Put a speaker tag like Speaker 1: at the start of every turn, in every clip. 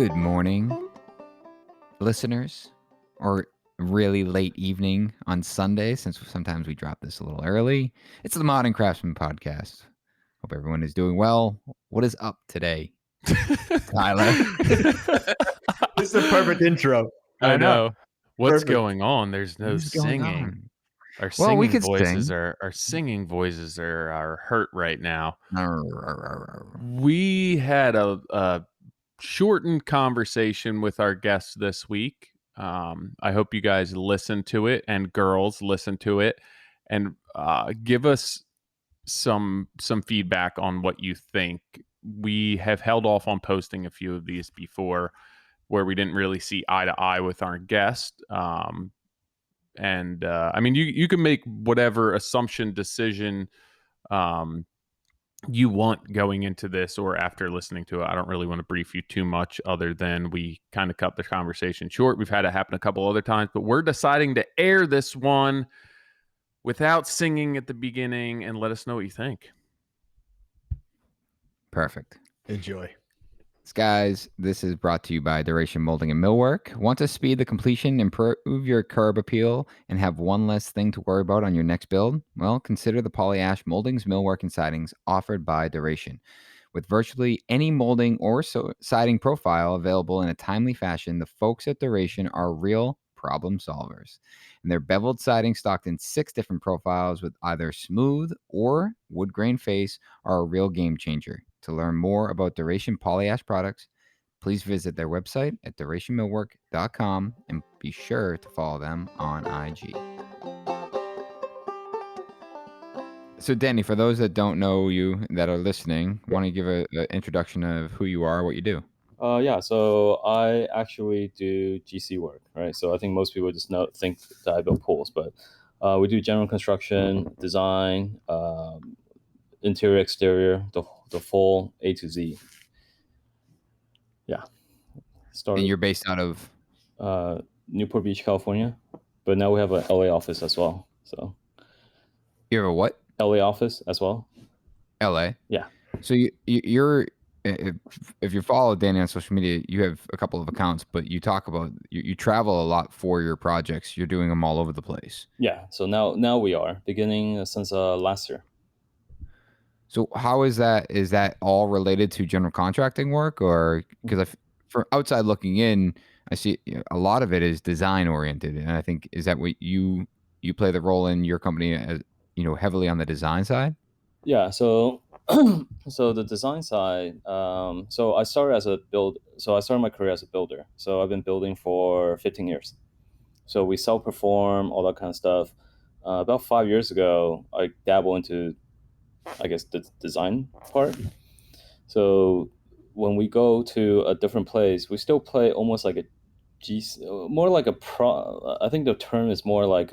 Speaker 1: Good morning, listeners, or really late evening on Sunday, since sometimes we drop this a little early. It's the Modern Craftsman podcast. Hope everyone is doing well. What is up today, Tyler?
Speaker 2: This is a perfect intro.
Speaker 3: I know. What's
Speaker 2: Perfect.
Speaker 3: going on? There's no
Speaker 1: What is going
Speaker 3: singing.
Speaker 1: on?
Speaker 3: Our
Speaker 1: Well,
Speaker 3: singing
Speaker 1: we could
Speaker 3: voices
Speaker 1: sing.
Speaker 3: are singing voices are hurt right now.
Speaker 1: Arr.
Speaker 3: We had a shortened conversation with our guests this week. I hope you guys listen to it, and girls listen to it, and give us some feedback on what you think. We have held off on posting a few of these before, where we didn't really see eye to eye with our guest. I mean, you can make whatever assumption decision you want going into this or after listening to it. I don't really want to brief you too much, other than we kind of cut the conversation short. We've had it happen a couple other times, but we're deciding to air this one without singing at the beginning, and let us know what you think.
Speaker 1: Perfect.
Speaker 2: Enjoy.
Speaker 1: Guys, this is brought to you by Duration Moulding and Millwork. Want to speed the completion, improve your curb appeal, and have one less thing to worry about on your next build? Well, consider the polyash moldings, millwork, and sidings offered by Duration. With virtually any molding or siding profile available in a timely fashion, the folks at Duration are real problem solvers. And their beveled siding, stocked in 6 different profiles with either smooth or wood grain face, are a real game changer. To learn more about Duration Polyash products, please visit their website at durationmillwork.com and be sure to follow them on IG. So, Danny, for those that don't know you that are listening, want to give an introduction of who you are, what you do?
Speaker 4: So I actually do GC work, right? So I think most people just think that I build pools, but we do general construction, design, interior, exterior, the full A to Z. Yeah.
Speaker 1: And you're based out of?
Speaker 4: Newport Beach, California, but now we have an LA office as well. So
Speaker 1: you have a what?
Speaker 4: LA office as well.
Speaker 1: LA?
Speaker 4: Yeah.
Speaker 1: So you're... If you follow Danny on social media, you have a couple of accounts, but you talk about you travel a lot for your projects. You're doing them all over the place.
Speaker 4: Yeah. So now we are beginning since last year.
Speaker 1: So how is that? Is that all related to general contracting work, or because from outside looking in, I see a lot of it is design oriented, and I think is that what you play the role in your company as heavily on the design side?
Speaker 4: Yeah. So the design side, so I started my career as a builder. So I've been building for 15 years. So we self-perform, all that kind of stuff. About 5 years ago, I dabbled into, I guess, the design part. So when we go to a different place, we still play almost like a more like a pro. I think the term is more like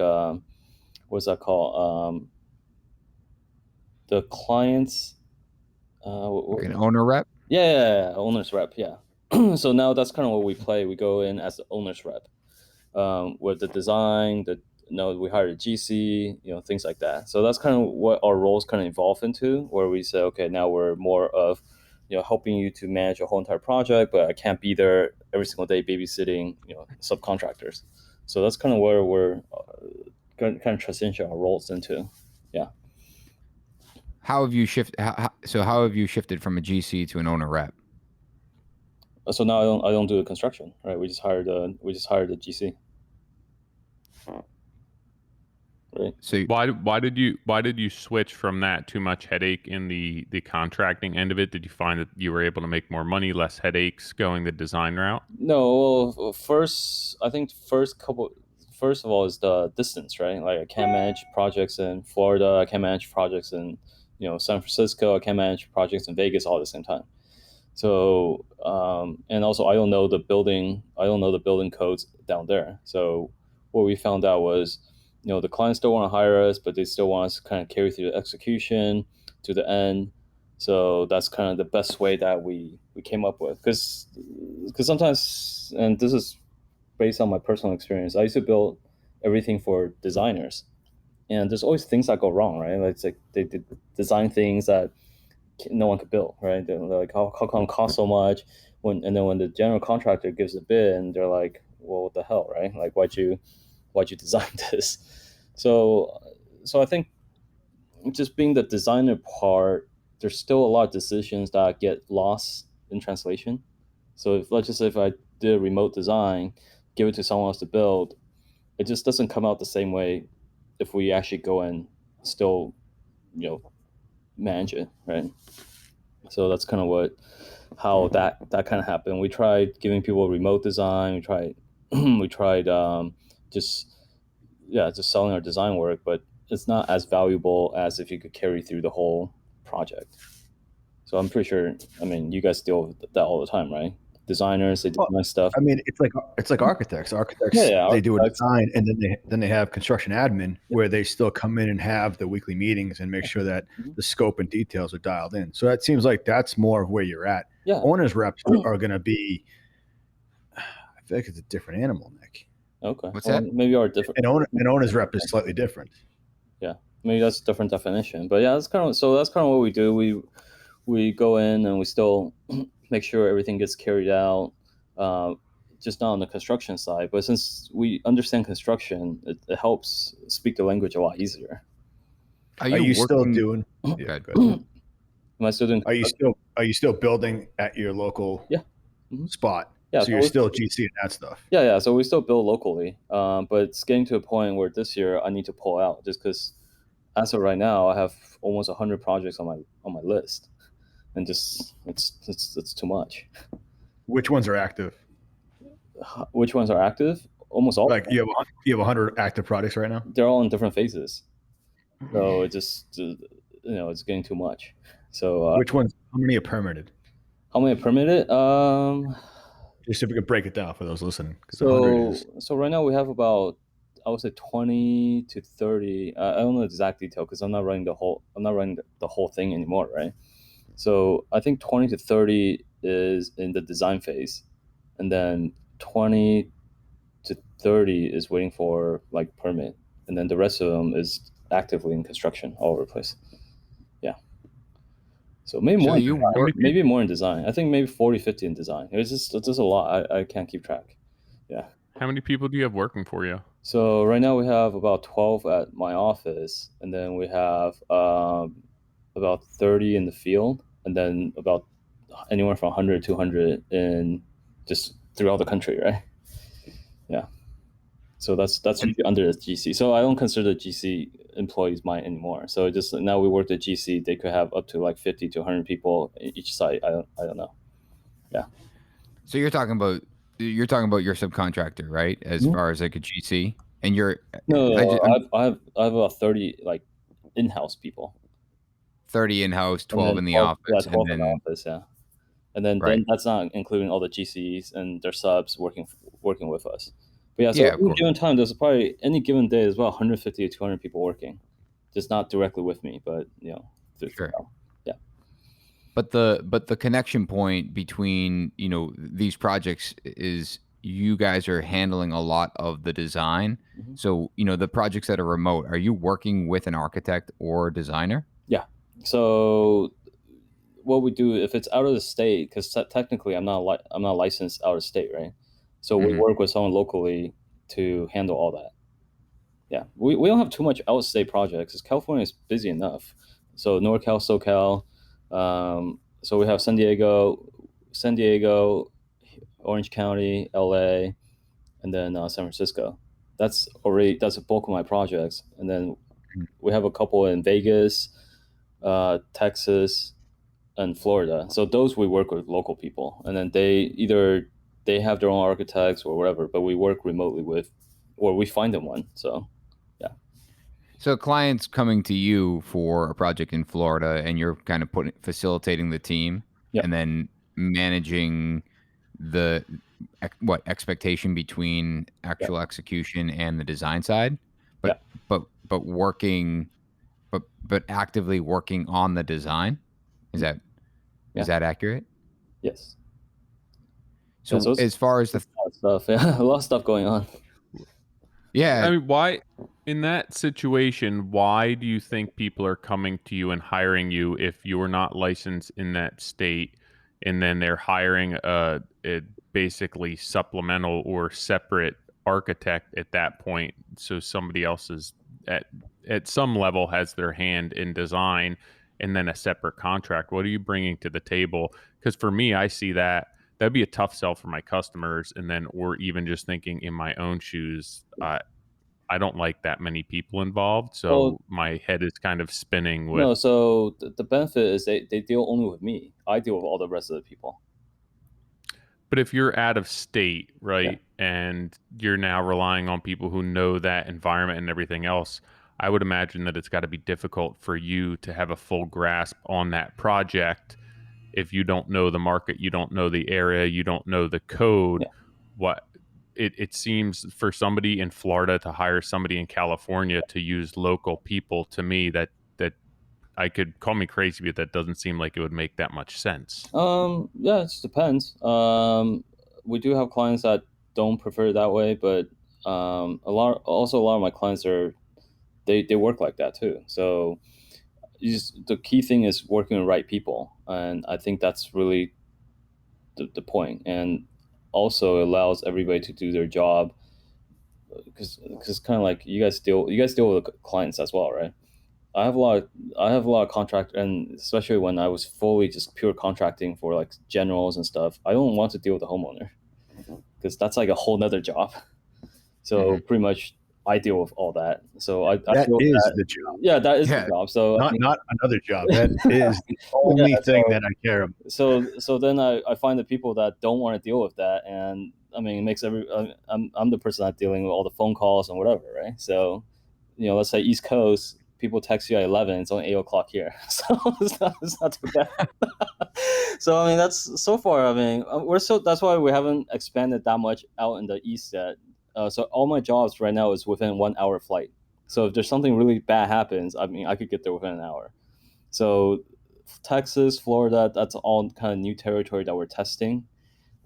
Speaker 4: what's that called? The clients.
Speaker 1: Like an owner rep?
Speaker 4: Yeah, owner's rep, yeah. So now that's kind of what we play. We go in as the owner's rep with the design, we hire a GC, things like that. So that's kind of what our roles kind of evolve into, where we say, okay, now we're more of, helping you to manage a whole entire project, but I can't be there every single day babysitting, subcontractors. So that's kind of where we're kind of transition our roles into, yeah.
Speaker 1: How have you shifted? How have you shifted from a GC to an owner rep?
Speaker 4: So now I don't do the construction, right? We just hired the GC. Right.
Speaker 3: So why did you switch from that? Too much headache in the contracting end of it? Did you find that you were able to make more money, less headaches going the design route?
Speaker 4: No, well, first of all is the distance, right? Like I can't manage projects in Florida, I can't manage projects in San Francisco, I can't manage projects in Vegas all at the same time. So and also I don't know the building codes down there. So what we found out was, the clients still want to hire us, but they still want us to kind of carry through the execution to the end. So that's kind of the best way that we came up with. Because sometimes, and this is based on my personal experience, I used to build everything for designers. And there's always things that go wrong, right? It's like they design things that no one could build, right? They're like, how come it costs so much? when the general contractor gives a bid and they're like, well, what the hell, right? Like, why'd you design this? So I think just being the designer part, there's still a lot of decisions that get lost in translation. So let's just say if I did a remote design, give it to someone else to build, it just doesn't come out the same way if we actually go and still, manage it, right? So that's kind of how that kind of happened. We tried giving people remote design. We tried just selling our design work, but it's not as valuable as if you could carry through the whole project. So I'm pretty sure, I mean, you guys deal with that all the time, right? Designers, they design stuff.
Speaker 2: I mean, it's like architects. Architects, they do a design, and then they have construction admin where they still come in and have the weekly meetings and make sure that the scope and details are dialed in. So that seems like that's more of where you're at.
Speaker 4: Yeah.
Speaker 2: Owners reps are going to be, I feel like it's a different animal, Nick.
Speaker 4: Okay.
Speaker 1: What's that?
Speaker 4: Maybe our different.
Speaker 2: An owner's rep is slightly different.
Speaker 4: Yeah, maybe that's a different definition. But yeah, that's kind of what we do. We go in and we still make sure everything gets carried out, just not on the construction side. But since we understand construction, it helps speak the language a lot easier.
Speaker 2: Are you still doing? Yeah, good.
Speaker 4: Am I still doing?
Speaker 2: Are you still building at your local spot?
Speaker 4: Yeah,
Speaker 2: so you're still GC and that stuff.
Speaker 4: Yeah. So we still build locally, but it's getting to a point where this year I need to pull out just because, as of right now, I have almost 100 projects on my list, and just it's too much.
Speaker 2: Which ones are active?
Speaker 4: Which ones are active? Almost all.
Speaker 2: Like you have 100 active projects right now.
Speaker 4: They're all in different phases, so it just it's getting too much. So
Speaker 2: which ones? How many are permitted?
Speaker 4: How many are permitted?
Speaker 2: Just if we could break it down for those listening.
Speaker 4: So right now we have about, I would say 20 to 30. I don't know the exact detail because I'm not running the whole thing anymore, right? So I think 20 to 30 is in the design phase, and then 20 to 30 is waiting for like permit, and then the rest of them is actively in construction all over the place. Yeah. So maybe more. Maybe more in design. I think maybe 40, 50 in design. It's just a lot. I can't keep track. Yeah.
Speaker 3: How many people do you have working for you?
Speaker 4: So right now we have about 12 at my office, and then we have about 30 in the field, and then about anywhere from 100 to 200 in just throughout the country, right? Yeah. So that's under the GC. So I don't consider the GC employees mine anymore. So just now we work at GC, they could have up to like 50 to 100 people in each site. I don't know. Yeah.
Speaker 1: So you're talking about your subcontractor, right? As far as like a GC, and you're
Speaker 4: I have about 30 like in-house people.
Speaker 1: 30 in-house, 12 in the office.
Speaker 4: Yeah, 12 in the office, yeah. And then that's not including all the GCs and their subs working with us. But yeah, so at any given time, there's probably any given day, there's about 150 to 200 people working, just not directly with me, but
Speaker 1: sure.
Speaker 4: Yeah.
Speaker 1: But the connection point between these projects is you guys are handling a lot of the design. Mm-hmm. So the projects that are remote, are you working with an architect or designer?
Speaker 4: Yeah. So what we do if it's out of the state, because technically I'm not licensed out of state, right? So we work with someone locally to handle all that. Yeah, we don't have too much out-of-state projects because California is busy enough. So NorCal, SoCal. So we have San Diego, Orange County, LA, and then San Francisco. That's a bulk of my projects. And then we have a couple in Vegas, Texas, and Florida. So those we work with local people, and then they have their own architects or whatever, but we work remotely with, or we find them one. So, yeah.
Speaker 1: So clients coming to you for a project in Florida, and you're kind of facilitating the team, and then managing the expectation between actual execution and the design side, but actively working on the design. Is that accurate?
Speaker 4: Yes.
Speaker 1: So as far as
Speaker 4: a lot of stuff going on.
Speaker 1: Yeah.
Speaker 3: I mean, why in that situation, why do you think people are coming to you and hiring you if you are not licensed in that state and then they're hiring a basically supplemental or separate architect at that point. So somebody else is at some level has their hand in design, and then a separate contract. What are you bringing to the table? Because for me, I see that'd be a tough sell for my customers, and then or even just thinking in my own shoes. I don't like that many people involved, so my head is kind of spinning with.
Speaker 4: No, so the benefit is they deal only with me. I deal with all the rest of the people.
Speaker 3: But if you're out of state, right, and you're now relying on people who know that environment and everything else, I would imagine that it's got to be difficult for you to have a full grasp on that project if you don't know the market, you don't know the area, you don't know the code. What it seems for somebody in Florida to hire somebody in California to use local people, to me, that I could call me crazy, but that doesn't seem like it would make that much sense.
Speaker 4: Yeah, it just depends. We do have clients that don't prefer it that way, but a lot of my clients they work like that too. So the key thing is working with the right people, and I think that's really the point. And also allows everybody to do their job, because kind of like you guys deal with clients as well, right? I have a lot of contract, and especially when I was fully just pure contracting for like generals and stuff, I don't want to deal with the homeowner because that's like a whole nother job. So pretty much I deal with all that. So I
Speaker 2: deal with that. The job.
Speaker 4: Yeah, that is the job. So
Speaker 2: not another job. That is the only thing that I care about.
Speaker 4: So then I find the people that don't want to deal with that, and I mean, it makes I'm the person that's dealing with all the phone calls and whatever, right? So, let's say East Coast, people text you at 11, it's only 8 o'clock here. So it's not too bad. So, I mean, that's so far, I mean, that's why we haven't expanded that much out in the East yet. So all my jobs right now is within 1 hour flight. So if there's something really bad happens, I mean, I could get there within an hour. So Texas, Florida, that's all kind of new territory that we're testing.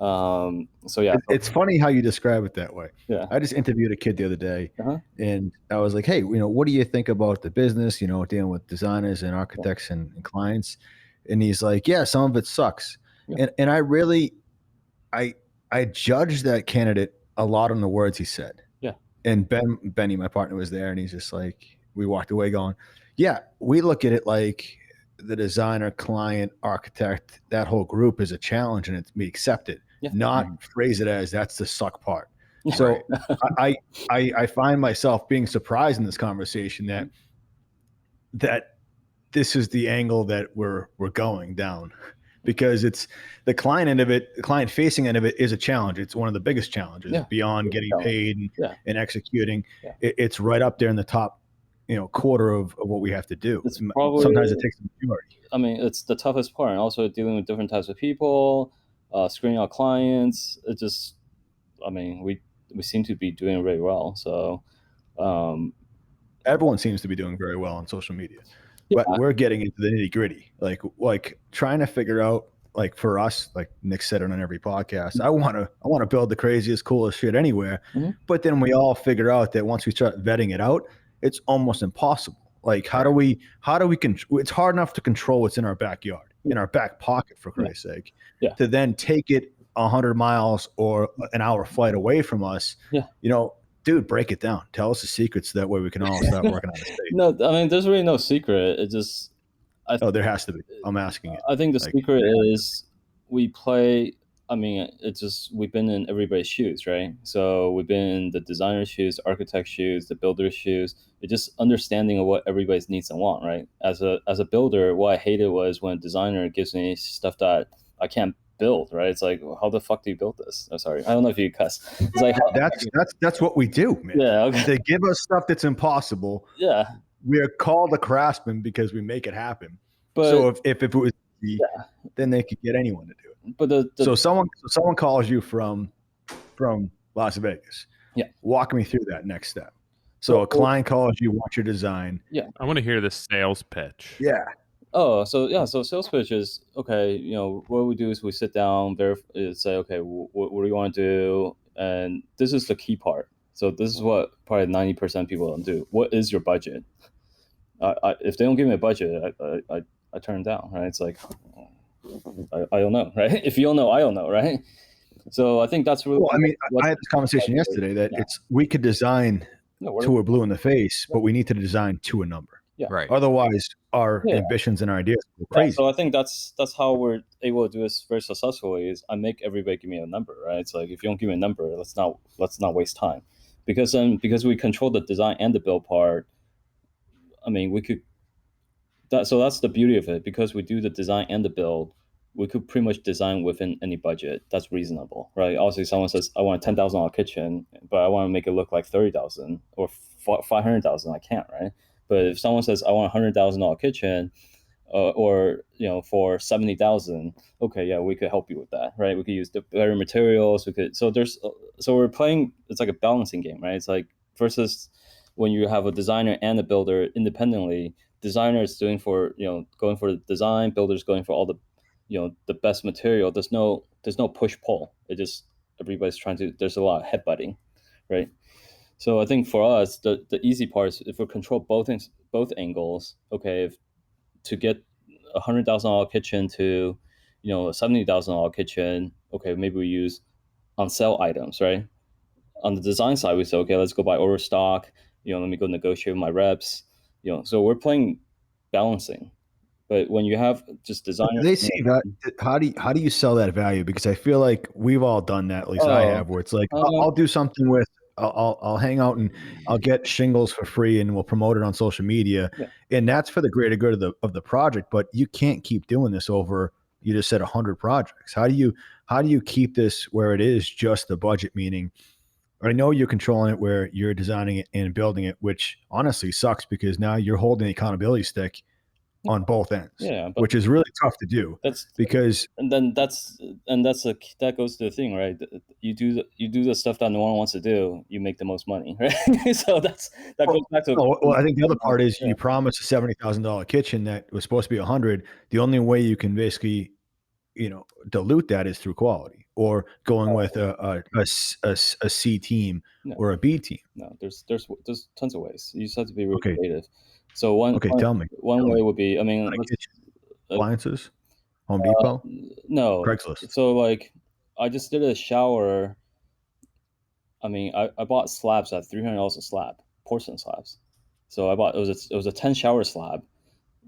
Speaker 4: So yeah,
Speaker 2: it's funny how you describe it that way.
Speaker 4: Yeah,
Speaker 2: I just interviewed a kid the other day, and I was like, "Hey, what do you think about the business? Dealing with designers and architects and clients." And he's like, "Yeah, some of it sucks." And I really, I judged that candidate a lot on the words he said.
Speaker 4: Yeah.
Speaker 2: And Benny, my partner, was there, and he's just like, we walked away going, "Yeah, we look at it like the designer, client, architect, that whole group is a challenge, and we accept it." Not phrase it as that's the suck part. So I find myself being surprised in this conversation that this is the angle that we're going down, because it's the client end of it, the client facing end of it is a challenge. It's one of the biggest challenges beyond getting paid and executing. It's right up there in the top quarter of what we have to do. Sometimes it takes the majority.
Speaker 4: I mean, it's the toughest part, and also dealing with different types of people. Screening out clients. It just, I mean, we seem to be doing really well. So
Speaker 2: everyone seems to be doing very well on social media, but we're getting into the nitty gritty, like trying to figure out, like for us, like Nick said on every podcast, I want to build the craziest, coolest shit anywhere. But then we all figure out that once we start vetting it out, it's almost impossible. Like, how do we it's hard enough to control what's in our backyard, in our back pocket, for Christ's sake, to then take it 100 miles or an hour flight away from us. Dude, break it down. Tell us the secrets, so that way we can all start working on the state.
Speaker 4: No, I mean, there's really no secret. It just,
Speaker 2: there has to be. I'm asking it.
Speaker 4: I think the secret is we play. I mean, it's just, we've been in everybody's shoes, right? So we've been in the designer's shoes, the architect's shoes, the builder's shoes. It's just understanding of what everybody's needs and want, right? As a builder, what I hated was when a designer gives me stuff that I can't build, right? It's like, how the fuck do you build this? I'm sorry, I don't know if you cuss. It's like,
Speaker 2: that's what we do, man.
Speaker 4: Yeah, okay.
Speaker 2: They give us stuff that's impossible.
Speaker 4: Yeah,
Speaker 2: we are called a craftsman because we make it happen. But so if it was easy, then they could get anyone to do it.
Speaker 4: But
Speaker 2: so someone calls you from Las Vegas.
Speaker 4: Yeah,
Speaker 2: walk me through that next step. So a client calls you, wants your design.
Speaker 4: Yeah,
Speaker 3: I want to hear the sales pitch.
Speaker 2: Yeah.
Speaker 4: Oh, so sales pitch is, okay, what we do is we sit down, say, okay, what do you want to do? And this is the key part. So this is what probably 90% of people don't do. What is your budget? If they don't give me a budget, I turn it down, right? It's like, I don't know, right? If you don't know, I don't know, right? So I think that's really.
Speaker 2: Well, I mean, I had this conversation yesterday that we could design to a blue in the face, but we need to design to a number.
Speaker 4: Yeah.
Speaker 1: Right.
Speaker 2: Otherwise, our ambitions and our ideas go crazy.
Speaker 4: So I think that's how we're able to do this very successfully. Is I make everybody give me a number, right? It's like, if you don't give me a number, let's not waste time, because we control the design and the build part. I mean, we could. So that's the beauty of it, because we do the design and the build. We could pretty much design within any budget that's reasonable, right? Obviously, someone says, I want a $10,000 kitchen, but I want to make it look like 30,000 or 500,000. I can't, right? But if someone says, I want a $100,000 kitchen, or for 70,000, okay, yeah, we could help you with that, right? We could use the better materials. So we're playing. It's like a balancing game, right? It's like, versus when you have a designer and a builder independently. Designer is going for the design, builders going for all the the best material. There's no push pull. It just, everybody's trying to. There's a lot of headbutting, right? So I think for us, the easy part is if we control both angles. Okay, if to get a $100,000 kitchen to a $70,000 kitchen, okay, maybe we use on sale items, right? On the design side, we say, okay, let's go buy order stock. Let me go negotiate with my reps. So we're playing balancing. But when you have just designers,
Speaker 2: they see that. How do you sell that value? Because I feel like we've all done that. At least I have, where it's like, I'll do something with, I'll hang out and I'll get shingles for free and we'll promote it on social media, and that's for the greater good of the project. But you can't keep doing this over. You just said 100 projects. How do you keep this where it is just the budget? Meaning, I know you're controlling it where you're designing it and building it, which honestly sucks, because now you're holding the accountability stick on both ends, which is really tough to do. That
Speaker 4: goes to the thing, right? You do the stuff that no one wants to do, you make the most money, right? So that goes back to.
Speaker 2: Well, I think the other part is you promised a $70,000 kitchen that was supposed to be 100. The only way you can basically, dilute that is through quality, or going with a C team or a B team.
Speaker 4: No, there's tons of ways. You just have to be really creative. So
Speaker 2: tell me.
Speaker 4: One way would be, I mean,
Speaker 2: appliances, Home Depot,
Speaker 4: no,
Speaker 2: Craigslist.
Speaker 4: So like, I just did a shower. I mean, I bought slabs at $300 a slab, porcelain slabs. So I bought, it was a 10 shower slab.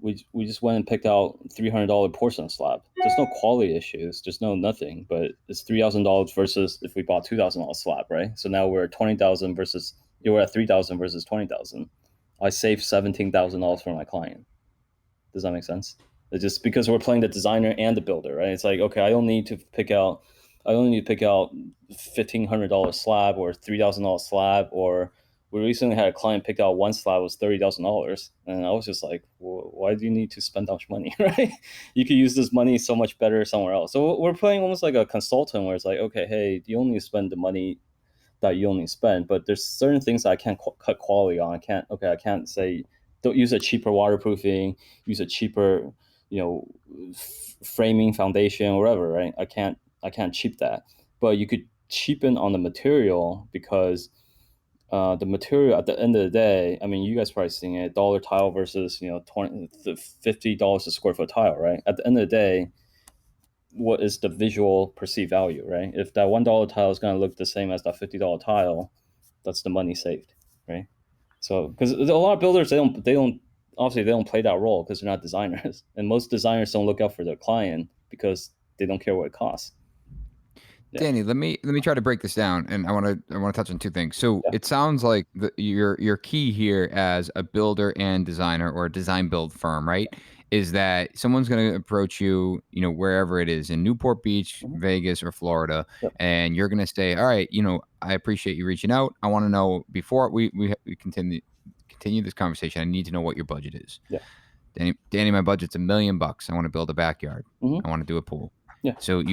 Speaker 4: We just went and picked out $300 porcelain slab. There's no quality issues. There's no nothing, but it's $3,000 versus if we bought $2,000 slab, right? So now we're at 20,000 versus you were at 3,000 versus 20,000. I saved $17,000 for my client. Does that make sense? It's just because we're playing the designer and the builder, right? It's like, okay, I don't need to pick out $1,500 slab or $3,000 slab. Or we recently had a client pick out one slab was $30,000, and I was just like, well, why do you need to spend that much money, right? You could use this money so much better somewhere else. So we're playing almost like a consultant, where it's like, okay, hey, you only spend the money that you only spend, but there's certain things that I can't cut quality on. I can't say don't use a cheaper waterproofing, use a cheaper framing foundation or whatever, right? I can't cheap that, but you could cheapen on the material, because the material at the end of the day, I mean, you guys probably seeing it, dollar tile versus $50 a square foot tile, right? At the end of the day, what is the visual perceived value, right? If that $1 tile is going to look the same as that $50 tile, that's the money saved, right? So, because a lot of builders, they don't play that role because they're not designers, and most designers don't look out for their client because they don't care what it costs.
Speaker 1: Danny, let me try to break this down, and I want to touch on two things. So it sounds like your key here as a builder and designer, or a design build firm, right, is that someone's going to approach you, wherever it is, in Newport Beach, Vegas, or Florida, and you're going to say, all right, I appreciate you reaching out. I want to know, before we continue this conversation, I need to know what your budget is. Yeah. Danny, my budget's $1 million. I want to build a backyard. I want to do a pool. Yeah. So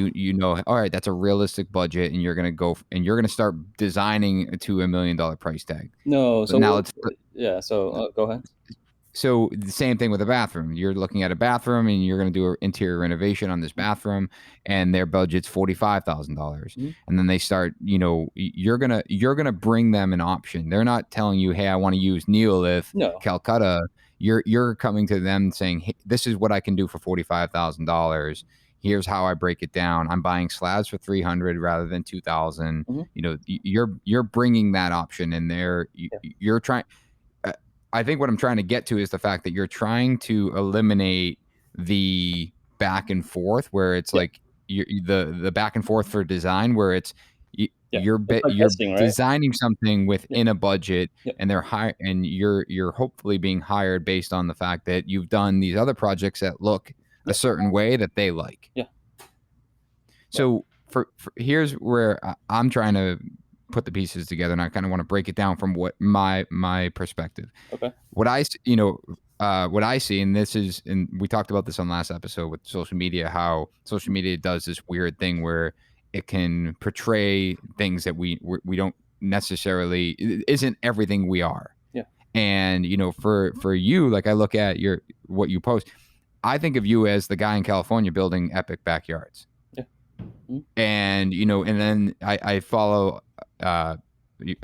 Speaker 1: all right, that's a realistic budget, and you're gonna start designing to $1 million price tag.
Speaker 4: No, so
Speaker 1: now
Speaker 4: go ahead.
Speaker 1: So the same thing with a bathroom. You're looking at a bathroom, and you're going to do an interior renovation on this bathroom, and their budget's $45,000. And then they start, you're gonna bring them an option. They're not telling you, hey, I want to use Neolith, Calcutta. You're coming to them saying, hey, this is what I can do for $45,000. here's how I break it down. I'm buying slabs for 300 rather than 2,000. You know, you're bringing that option in there. You're trying. I think what I'm trying to get to is the fact that you're trying to eliminate the back and forth, where it's like the back and forth for design, where it's you're
Speaker 4: guessing, right?
Speaker 1: designing something within a budget, and they're high, and you're hopefully being hired based on the fact that you've done these other projects that look a certain way that they like. So for here's where I'm trying to put the pieces together, and I kind of want to break it down from what my perspective. What I see, and this is, and we talked about this on last episode with social media, how social media does this weird thing where it can portray things that we don't necessarily, isn't everything we are. And you know, for you, like I look at what you post, I think of you as the guy in California building epic backyards. And you know, and then I follow I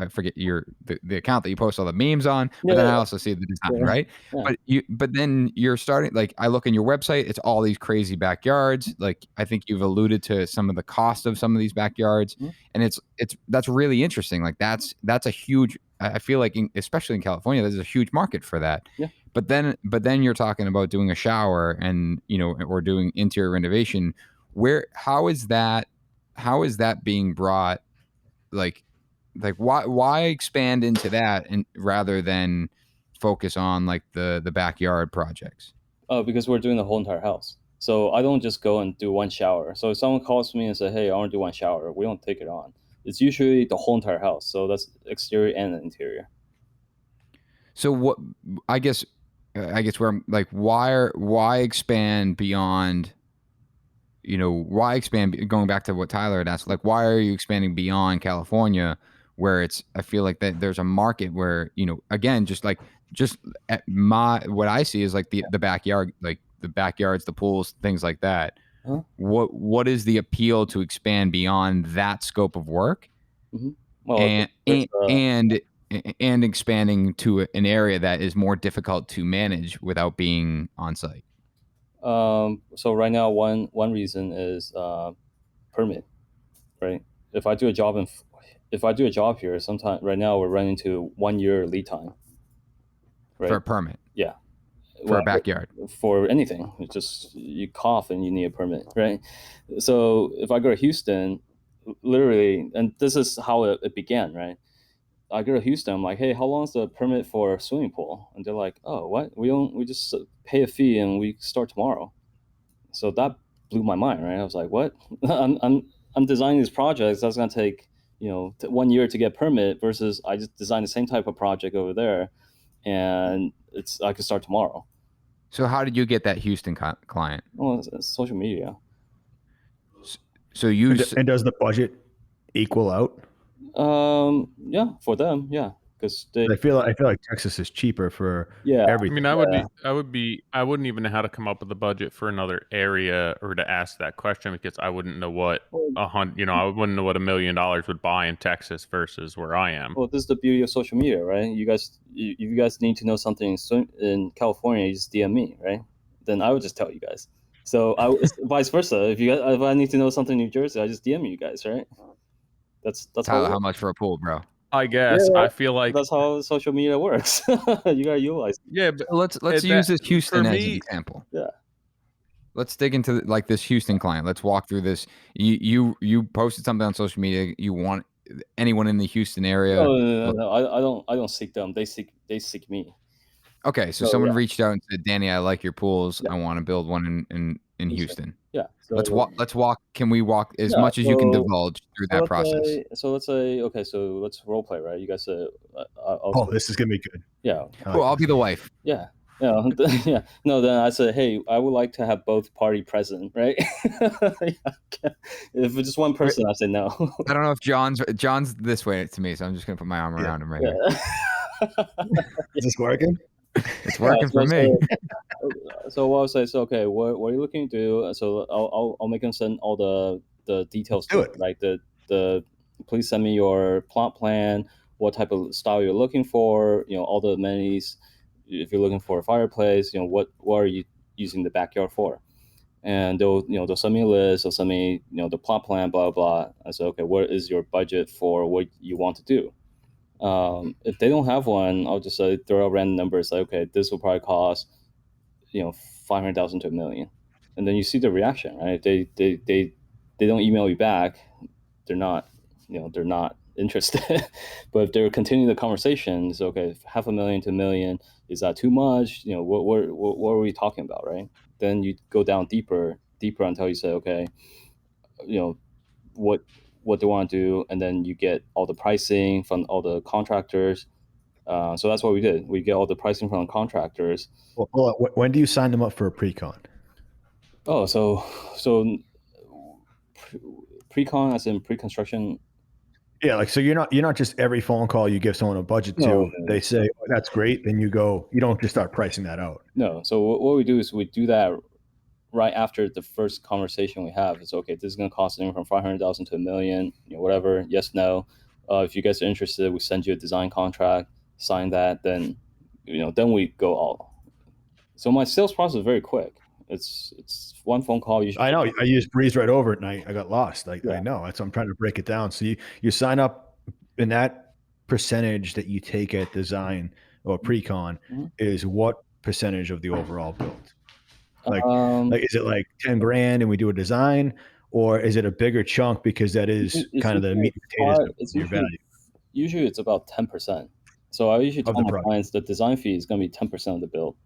Speaker 1: forget the account that you post all the memes on, but then I also see the design, right? But then you're starting, like I look in your website, it's all these crazy backyards. Like I think you've alluded to some of the cost of some of these backyards, and that's really interesting. Like that's a huge, I feel like especially in California, there's a huge market for that. But then you're talking about doing a shower and, you know, or doing interior renovation. How is that being brought? Like why expand into that and rather than focus on like the backyard projects?
Speaker 4: Because we're doing the whole entire house. So I don't just go and do one shower. So if someone calls me and say, hey, I want to do one shower, we don't take it on. It's usually the whole entire house. So that's exterior and interior.
Speaker 1: So what, I guess where I'm like, why expand beyond, you know, why expand, going back to what Tyler had asked, like, why are you expanding beyond California, where it's, I feel like that there's a market where, you know, again, just at what I see is like the backyard, like the backyards, the pools, things like that. What is the appeal to expand beyond that scope of work?
Speaker 4: Well,
Speaker 1: and expanding to an area that is more difficult to manage without being on site?
Speaker 4: So right now, one reason is permit, right? If I do a job here, sometime right now we're running into 1 year lead time. Right?
Speaker 1: For a permit.
Speaker 4: For
Speaker 1: a backyard.
Speaker 4: For anything, it's just you cough and you need a permit, right? So if I go to Houston, literally, and this is how it began, right? I go to Houston, I'm like, hey, how long is the permit for a swimming pool? And they're like, oh, what? We just pay a fee and we start tomorrow. So that blew my mind, right? I was like, what? I'm designing these projects that's gonna take, you know, 1 year to get permit versus I just designed the same type of project over there, and I could start tomorrow.
Speaker 1: So how did you get that Houston client?
Speaker 4: Well, it's social media.
Speaker 1: So you
Speaker 2: and does the budget equal out?
Speaker 4: Yeah, for them, yeah, because
Speaker 2: I feel like Texas is cheaper for everything.
Speaker 3: I mean, I wouldn't even know how to come up with a budget for another area or to ask that question, because I wouldn't know what I wouldn't know what $1 million would buy in Texas versus where I am.
Speaker 4: Well, this is the beauty of social media, right? You guys need to know something in California, you just DM me, right? Then I would just tell you guys. So vice versa. If I need to know something in New Jersey, I just DM you guys, right? That's
Speaker 1: Tyler, how much for a pool, bro?
Speaker 3: I guess I feel like
Speaker 4: that's how social media works. You gotta utilize it.
Speaker 3: Yeah, but
Speaker 1: let's use this Houston as an example.
Speaker 4: Yeah.
Speaker 1: Let's dig into like this Houston client. Let's walk through this. You posted something on social media. You want anyone in the Houston area?
Speaker 4: No. I don't seek them. They seek me.
Speaker 1: Okay, so someone reached out and said, "Danny, I like your pools. I want to build one in Houston."
Speaker 4: Yeah. So
Speaker 1: let's walk. Can we walk as much as you can divulge through that process?
Speaker 4: Let's say, okay, so let's role play, right? You guys say,
Speaker 2: this is gonna be good.
Speaker 4: Yeah.
Speaker 1: Cool. I'll be the wife.
Speaker 4: Yeah. Yeah. No, then I said, hey, I would like to have both party present, right? If it's just one person, I say no.
Speaker 1: I don't know if John's this way to me, so I'm just gonna put my arm around him right here.
Speaker 2: Is this working?
Speaker 1: It's working for me.
Speaker 4: So what I'll say is, okay, what are you looking to do? So I'll make them send all the details to it. Like the please send me your plot plan, what type of style you're looking for, you know, all the amenities. If you're looking for a fireplace, you know, what are you using the backyard for? and they'll send me a list, they'll send me the plot plan, blah blah. I say, okay, what is your budget for what you want to do? If they don't have one, I'll just throw out random numbers like, okay, this will probably cost 500,000 to $1 million, and then you see the reaction, right? They don't email you back, they're not interested. But if they're continuing the conversation, it's okay, $500,000 to $1 million, is that too much? What are we talking about, right? Then you go down deeper until you say, okay, what they want to do, and then you get all the pricing from all the contractors. So that's what we did. We get all the pricing from the contractors.
Speaker 2: Well, when do you sign them up for a pre-con?
Speaker 4: Oh, so pre-con as in pre-construction.
Speaker 2: Yeah, like, so you're not just every phone call you give someone a budget to, they say, oh, that's great, then you don't just start pricing that out.
Speaker 4: No. So what we do is we do that right after the first conversation we have. It's okay, this is going to cost anywhere from 500,000 to $1 million, whatever, yes, no. If you guys are interested, we send you a design contract, sign that, then then we go all. So my sales process is very quick. It's one phone call.
Speaker 2: I know. I just breezed right over it, and I got lost. I know. That's why I'm trying to break it down. So you sign up, and that percentage that you take at design or pre-con is what percentage of the overall build? Like is it like 10 grand and we do a design, or is it a bigger chunk because that is kind of the meat and potatoes of your value?
Speaker 4: Usually it's about 10%. So I usually tell my clients the design fee is going to be 10% of the build.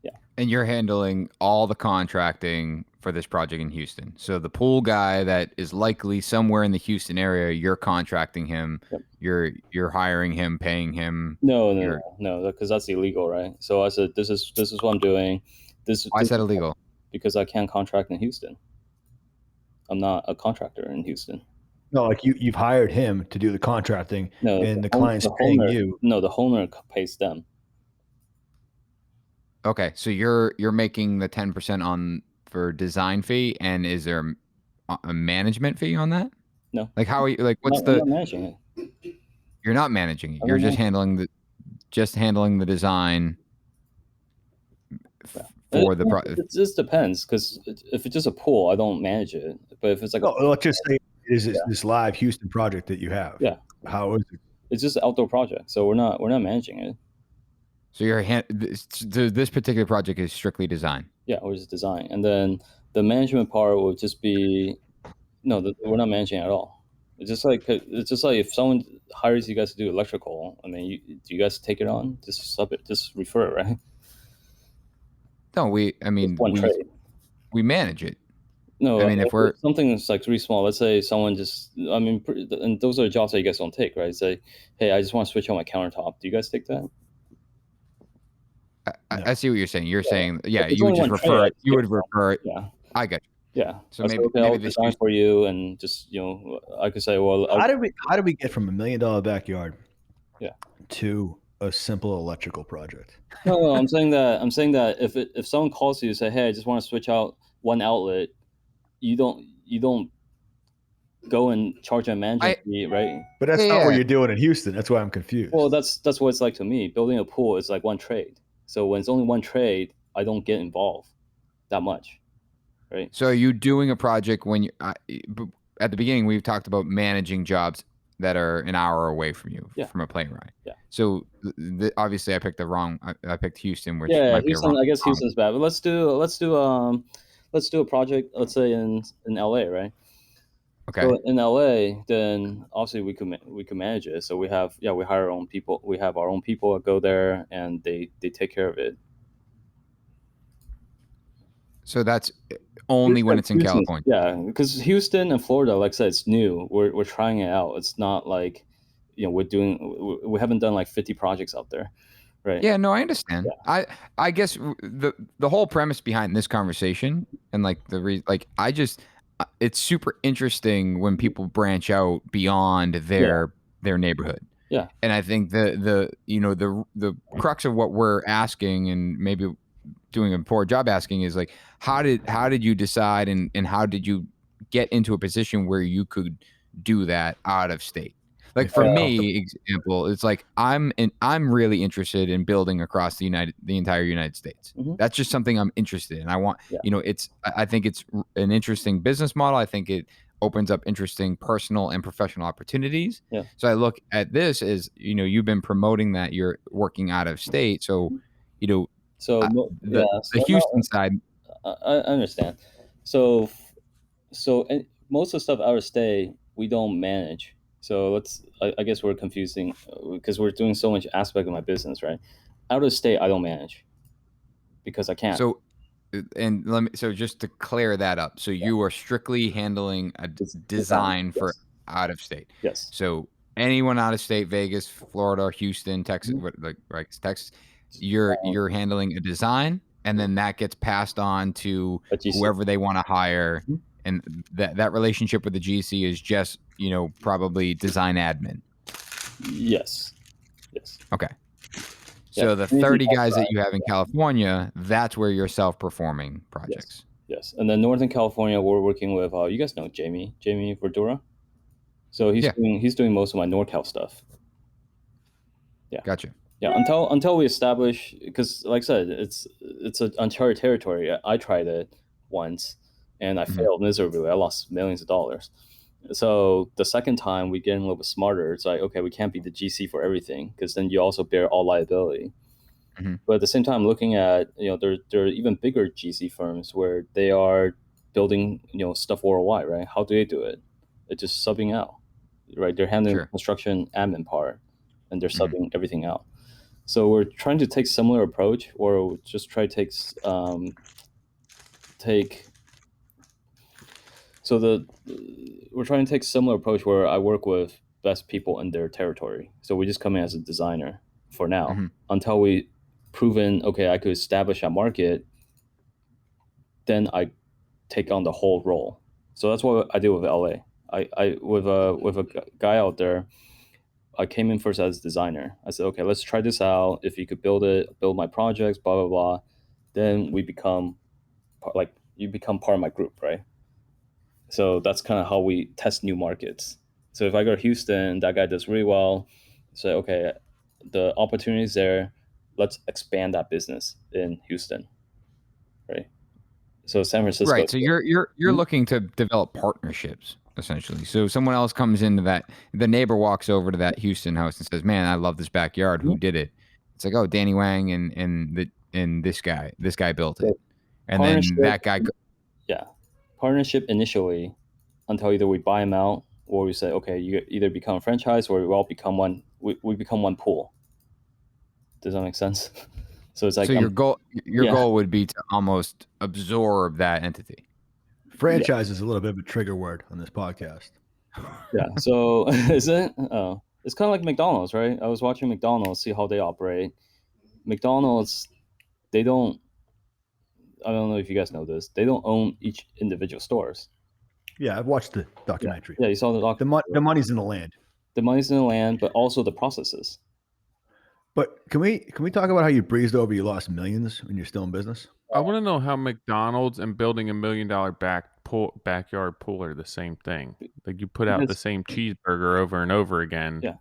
Speaker 4: Yeah.
Speaker 1: And you're handling all the contracting for this project in Houston. So the pool guy that is likely somewhere in the Houston area, you're contracting him. Yep. You're hiring him, paying him.
Speaker 4: No, because that's illegal, right? So I said, this is what I'm doing.
Speaker 1: Why is that illegal?
Speaker 4: Because I can't contract in Houston. I'm not a contractor in Houston.
Speaker 2: No, like you've hired him to do the contracting, and the client's paying you.
Speaker 4: No, the owner pays them.
Speaker 1: Okay, so you're making the 10% for design fee, and is there a management fee on that?
Speaker 4: No.
Speaker 1: Like how are you? Like what's
Speaker 4: I'm not managing it.
Speaker 1: You're not managing it. You're just handling the design for the project.
Speaker 4: It just depends, because if it's just a pool, I don't manage it. But if it's like
Speaker 2: let's just say this live Houston project that you have.
Speaker 4: Yeah.
Speaker 2: How is it?
Speaker 4: It's just an outdoor project, so we're not managing it.
Speaker 1: So this particular project is strictly design.
Speaker 4: Yeah, we're just design, and then the management part will just be we're not managing at all. It's just like if someone hires you guys to do electrical, I mean, do you guys take it on? Just refer it, right?
Speaker 1: No, we manage it.
Speaker 4: No,
Speaker 1: I mean, if we're
Speaker 4: something that's like really small, let's say someone and those are jobs that you guys don't take, right? Say, hey, I just want to switch on my countertop. Do you guys take that?
Speaker 1: I see what you're saying. You're saying, you would just refer it. You would refer it.
Speaker 4: Yeah.
Speaker 1: I got you.
Speaker 4: Yeah.
Speaker 1: So maybe
Speaker 4: I'll design for you, and just I could say, well,
Speaker 2: how did we get from $1 million backyard, to a simple electrical project?
Speaker 4: No, I'm saying that if someone calls you and say, hey, I just want to switch out one outlet, you don't go and charge a management fee, right?
Speaker 2: But that's not what you're doing in Houston. That's why I'm confused.
Speaker 4: Well, that's what it's like to me. Building a pool is like one trade. So when it's only one trade, I don't get involved that much, right?
Speaker 1: So are you doing a project when at the beginning we've talked about managing jobs that are an hour away from you from a plane ride. Yeah. So obviously I picked I picked Houston, which might
Speaker 4: Houston,
Speaker 1: be wrong.
Speaker 4: I guess Houston's bad, but let's do a project, let's say in LA, right?
Speaker 1: Okay.
Speaker 4: So in LA, then obviously we could manage it. So we hire our own people. We have our own people that go there, and they take care of it. So
Speaker 1: that's only when it's in California.
Speaker 4: Yeah, because Houston and Florida, like I said, it's new. We're trying it out. It's not like we haven't done like 50 projects out there, right?
Speaker 1: Yeah, no, I understand. Yeah. I guess the whole premise behind this conversation and it's super interesting when people branch out beyond their neighborhood.
Speaker 4: Yeah.
Speaker 1: And I think the crux of what we're asking, and maybe doing a poor job asking, is like, how did you decide and how did you get into a position where you could do that out of state? Like for me, example, it's like I'm really interested in building across the entire United States. That's just something I'm interested in. I want, I think it's an interesting business model. I think it opens up interesting personal and professional opportunities.
Speaker 4: Yeah.
Speaker 1: So I look at this as, you've been promoting that you're working out of state. So, the Houston side.
Speaker 4: I understand. So most of the stuff out of state, we don't manage. So I guess we're confusing because we're doing so much aspect of my business, right? Out of state, I don't manage because I can't.
Speaker 1: So, just to clear that up. So you are strictly handling a design for out of state.
Speaker 4: Yes.
Speaker 1: So anyone out of state, Vegas, Florida, Houston, Texas, Texas, you're handling a design, and then that gets passed on to whoever they want to hire. And that relationship with the GC is just, probably design admin.
Speaker 4: Yes.
Speaker 1: Okay. So the 30 guys that you have in California, that's where you're self-performing projects.
Speaker 4: Yes. And then Northern California, we're working with, you guys know Jamie Verdura. So he's doing most of my NorCal stuff. Yeah.
Speaker 1: Gotcha.
Speaker 4: Yeah. Until we establish, because like I said, it's an uncharted territory. I tried it once and I failed miserably. I lost millions of dollars. So the second time we get a little bit smarter. It's like, okay, we can't be the GC for everything because then you also bear all liability. But at the same time, looking at, there are even bigger GC firms where they are building, stuff worldwide, right? How do they do it? It's just subbing out, right? They're handling the construction admin part and they're subbing everything out. So we're trying to take similar approach, or just try to we're trying to take similar approach where I work with best people in their territory. So we just come in as a designer for now until we proven, okay, I could establish a market, then I take on the whole role. So that's what I did with LA. I with a guy out there, I came in first as a designer. I said, okay, let's try this out. If you could build my projects, blah, blah, blah, then you become part of my group, right? So that's kind of how we test new markets. So if I go to Houston, that guy does really well. Say, okay, the opportunity is there. Let's expand that business in Houston, right? So San Francisco.
Speaker 1: Right. So you're looking to develop partnerships essentially. So someone else comes into that, the neighbor walks over to that Houston house and says, "Man, I love this backyard. Who did it?" It's like, "Oh, Danny Wang and this guy built it." And then that guy.
Speaker 4: Yeah. Partnership initially until either we buy them out or we say, okay, you either become a franchise or we all become one. We become one pool. Does that make sense? So it's like,
Speaker 1: so your goal would be to almost absorb that entity.
Speaker 2: Franchise is a little bit of a trigger word on this podcast.
Speaker 4: Yeah. So is it? It's kind of like McDonald's, right? I was watching McDonald's, see how they operate. McDonald's, I don't know if you guys know this. They don't own each individual stores.
Speaker 2: Yeah, I've watched the documentary.
Speaker 4: Yeah, you saw the documentary.
Speaker 2: The money's in the land.
Speaker 4: The money's in the land, but also the processes.
Speaker 2: But can we talk about how you breezed over? You lost millions when you're still in business.
Speaker 3: I want to know how McDonald's and building $1 million backyard pool are the same thing. Like you put out the same cheeseburger over and over again.
Speaker 4: Yeah.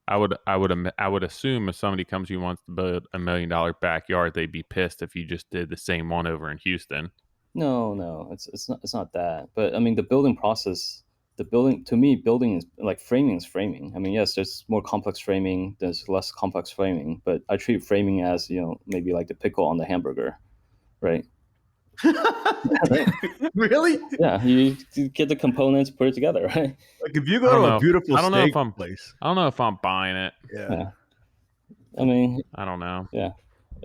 Speaker 3: I would assume if somebody comes to you and wants to build $1 million backyard, they'd be pissed if you just did the same one over in Houston.
Speaker 4: No, it's not that. But I mean, the building process, to me, building is like framing is framing. I mean, yes, there's more complex framing, there's less complex framing, but I treat framing as, maybe like the pickle on the hamburger, right?
Speaker 2: Really?
Speaker 4: Yeah, you get the components, put it together, right?
Speaker 2: Like if you go to a beautiful steak place.
Speaker 3: I don't know if I'm buying it.
Speaker 2: Yeah.
Speaker 4: I mean,
Speaker 3: I don't know.
Speaker 4: Yeah,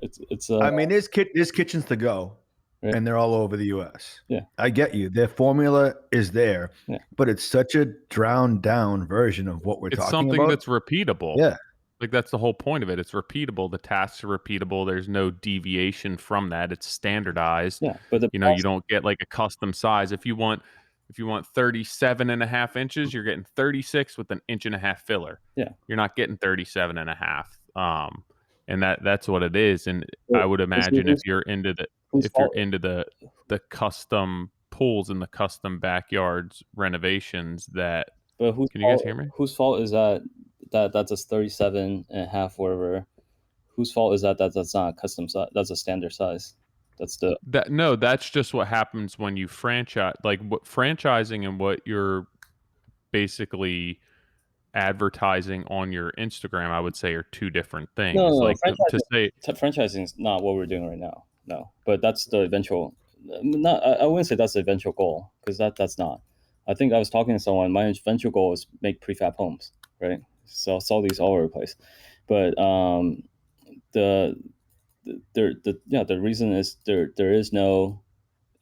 Speaker 4: it's.
Speaker 2: I mean, there's kitchens to go. Right. And they're all over the U.S.
Speaker 4: Yeah,
Speaker 2: I get you. Their formula is there, but it's such a drowned down version of what we're talking about.
Speaker 3: It's something that's repeatable.
Speaker 2: Yeah.
Speaker 3: Like that's the whole point of it. It's repeatable. The tasks are repeatable. There's no deviation from that. It's standardized.
Speaker 4: Yeah, but
Speaker 3: you don't get like a custom size. If you want 37.5 inches, you're getting 36 with an 1.5 inch filler.
Speaker 4: Yeah,
Speaker 3: you're not getting 37.5. And that's what it is. And I would imagine if you're into the custom pools and the custom backyards renovations, that
Speaker 4: But
Speaker 3: can you guys hear me?
Speaker 4: Whose fault is that's a 37.5 whatever? Whose fault is that's not a custom size? That's a standard size.
Speaker 3: That's just what happens when you franchise. Like what franchising and what you're basically advertising on your Instagram, I would say, are two different things.
Speaker 4: No,
Speaker 3: like to say
Speaker 4: franchising is not what we're doing right now. No, but that's the eventual. I wouldn't say that's the eventual goal, because that's not. I think I was talking to someone. My eventual goal is make prefab homes, right? So I saw these all over the place, but the reason is there is no,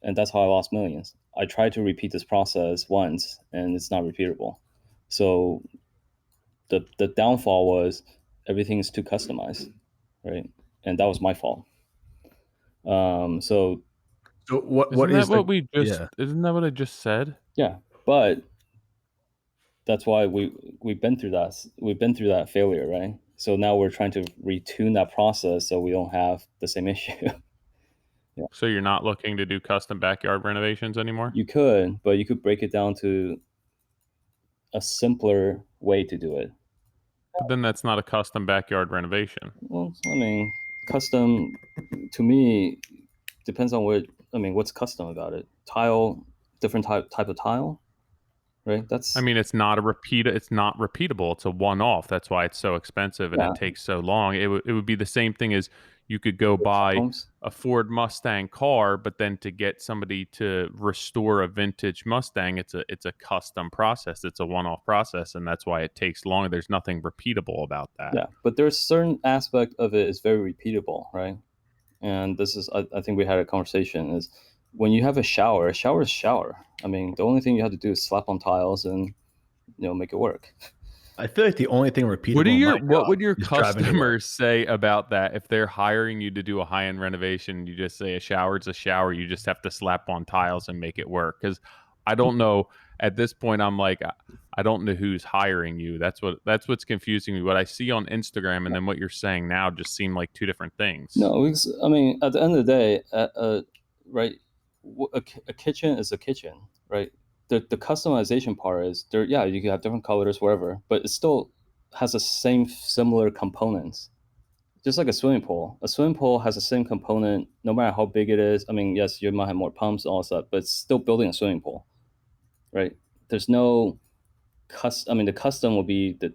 Speaker 4: and that's how I lost millions. I tried to repeat this process once, and it's not repeatable. So the downfall was everything is too customized, right? And that was my fault. So
Speaker 2: what
Speaker 3: isn't that what I just said?
Speaker 4: Yeah, but that's why we've been through that. We've been through that failure, right? So now we're trying to retune that process so we don't have the same issue.
Speaker 3: Yeah. So you're not looking to do custom backyard renovations anymore?
Speaker 4: You could, but you could break it down to a simpler way to do it.
Speaker 3: But then that's not a custom backyard renovation.
Speaker 4: Well, I mean, custom to me depends on what's custom about it. Tile, different type of tile, right?
Speaker 3: It's not repeatable. It's a one-off. That's why it's so expensive and it takes so long. It would be the same thing as you could go buy a Ford Mustang car, but then to get somebody to restore a vintage Mustang, it's a custom process. It's a one-off process, and that's why it takes long. There's nothing repeatable about that.
Speaker 4: Yeah, but there's certain aspect of it is very repeatable, right? And this is, I think we had a conversation, is when you have a shower is shower. I mean, the only thing you have to do is slap on tiles and make it work.
Speaker 2: I feel like the only thing repeatable.
Speaker 3: What would your customers say about that if they're hiring you to do a high-end renovation? You just say a shower's a shower. You just have to slap on tiles and make it work. Because I don't know. At this point, I'm like, I don't know who's hiring you. That's what's confusing me. What I see on Instagram and then what you're saying now just seem like two different things.
Speaker 4: No, I mean, at the end of the day, right? A kitchen is a kitchen, right? The customization part is there. Yeah, you can have different colors, whatever, but it still has the same similar components. Just like a swimming pool. A swimming pool has the same component, no matter how big it is. I mean, yes, you might have more pumps, all that stuff, but it's still building a swimming pool, right? There's no the custom will be the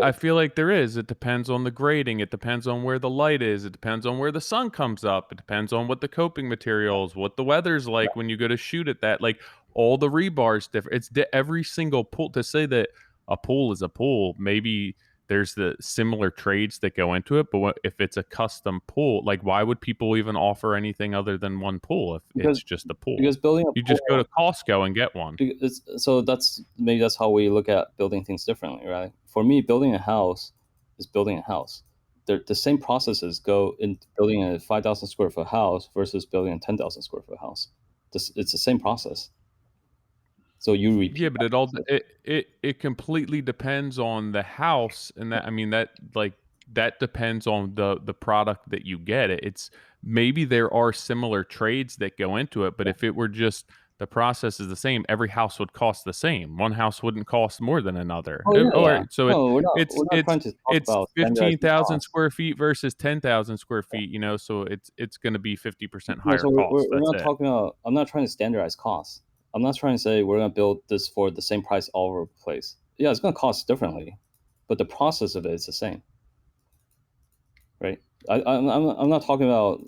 Speaker 3: I feel like there is. It depends on the grading. It depends on where the light is. It depends on where the sun comes up. It depends on what the coping materials, what the weather's like when you go to shoot at that. Like all the rebar's different. It's every single pool. To say that a pool is a pool, maybe there's the similar trades that go into it. But if it's a custom pool, like why would people even offer anything other than one pool if it's just a pool?
Speaker 4: Because building
Speaker 3: you just go to Costco and get one.
Speaker 4: So that's how we look at building things differently, right? For me, building a house is building a house. The same processes go in building a 5,000 square foot house versus building a 10,000 square foot house. It's the same process. So you repeat.
Speaker 3: Yeah, but it completely depends on the house, and that depends on the product that you get. It's maybe there are similar trades that go into it, but if it were just the process is the same, every house would cost the same. One house wouldn't cost more than another. So it's 15,000 square feet versus 10,000 square feet. So it's going to be 50% higher cost.
Speaker 4: We're not talking about. I'm not trying to standardize costs. I'm not trying to say we're going to build this for the same price all over the place. Yeah, it's going to cost differently, but the process of it is the same, right? I'm not talking about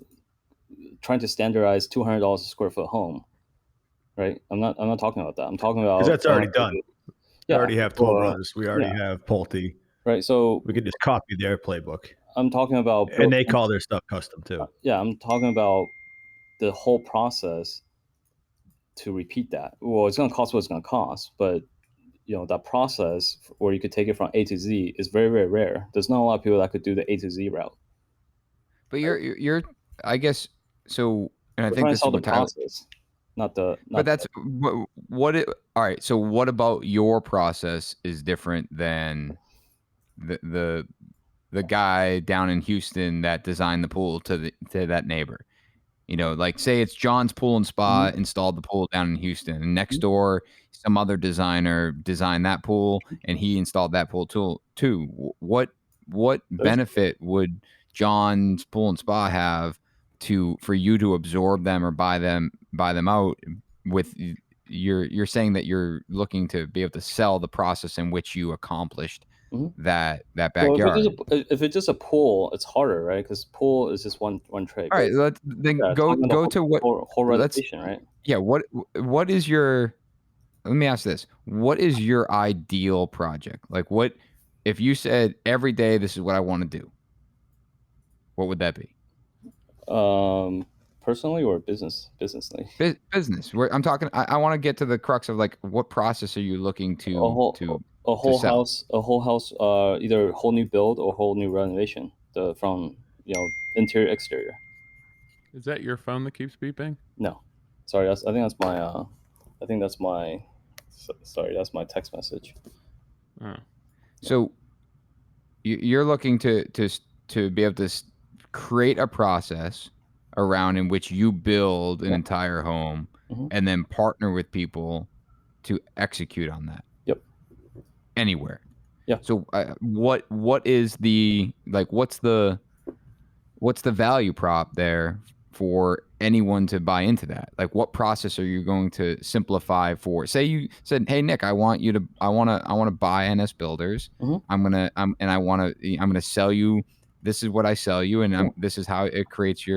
Speaker 4: trying to standardize $200 a square foot home, right? I'm not talking about that. I'm talking about
Speaker 2: because that's already done. We already have Toll Brothers. We already have Pulte.
Speaker 4: Right. So
Speaker 2: we could just copy their playbook.
Speaker 4: I'm talking about,
Speaker 2: and they call their stuff custom too.
Speaker 4: Yeah, I'm talking about the whole process. To repeat that, well, it's going to cost what it's going to cost, but that process where you could take it from A to Z is very, very rare. There's not a lot of people that could do the A to Z route.
Speaker 1: But you're I guess so, and I think this is
Speaker 4: the process, not the.
Speaker 1: But that's what it. All right. So what about your process is different than the guy down in Houston that designed the pool to that neighbor? You know, like say it's John's Pool and Spa installed the pool down in Houston, and next door some other designer designed that pool and he installed that pool too. What benefit would John's Pool and Spa have for you to absorb them or buy them out? With you're saying that you're looking to be able to sell the process in which you accomplished that backyard.
Speaker 4: Well, if it's just a pool, it's harder, right? Because pool is just one trade.
Speaker 1: All right, let's then go to what
Speaker 4: whole renovation, right?
Speaker 1: Yeah, what is your? Let me ask this: what is your ideal project? Like, what if you said every day this is what I want to do? What would that be?
Speaker 4: Personally or businessly?
Speaker 1: Business. I'm talking. I want to get to the crux of like what process are you looking to
Speaker 4: a whole house, either a whole new build or whole new renovation. From interior exterior.
Speaker 3: Is that your phone that keeps beeping?
Speaker 4: No, sorry. I think that's my. Sorry, that's my text message.
Speaker 3: Oh.
Speaker 1: So you're looking to be able to create a process around in which you build an entire home and then partner with people to execute on that.
Speaker 4: Yep.
Speaker 1: Anywhere.
Speaker 4: Yeah.
Speaker 1: So what is the what's the value prop there for anyone to buy into that? Like, what process are you going to simplify for? Say you said, "Hey Nick, I want to buy NS Builders. I'm gonna sell you. This is what I sell you, and this is how it creates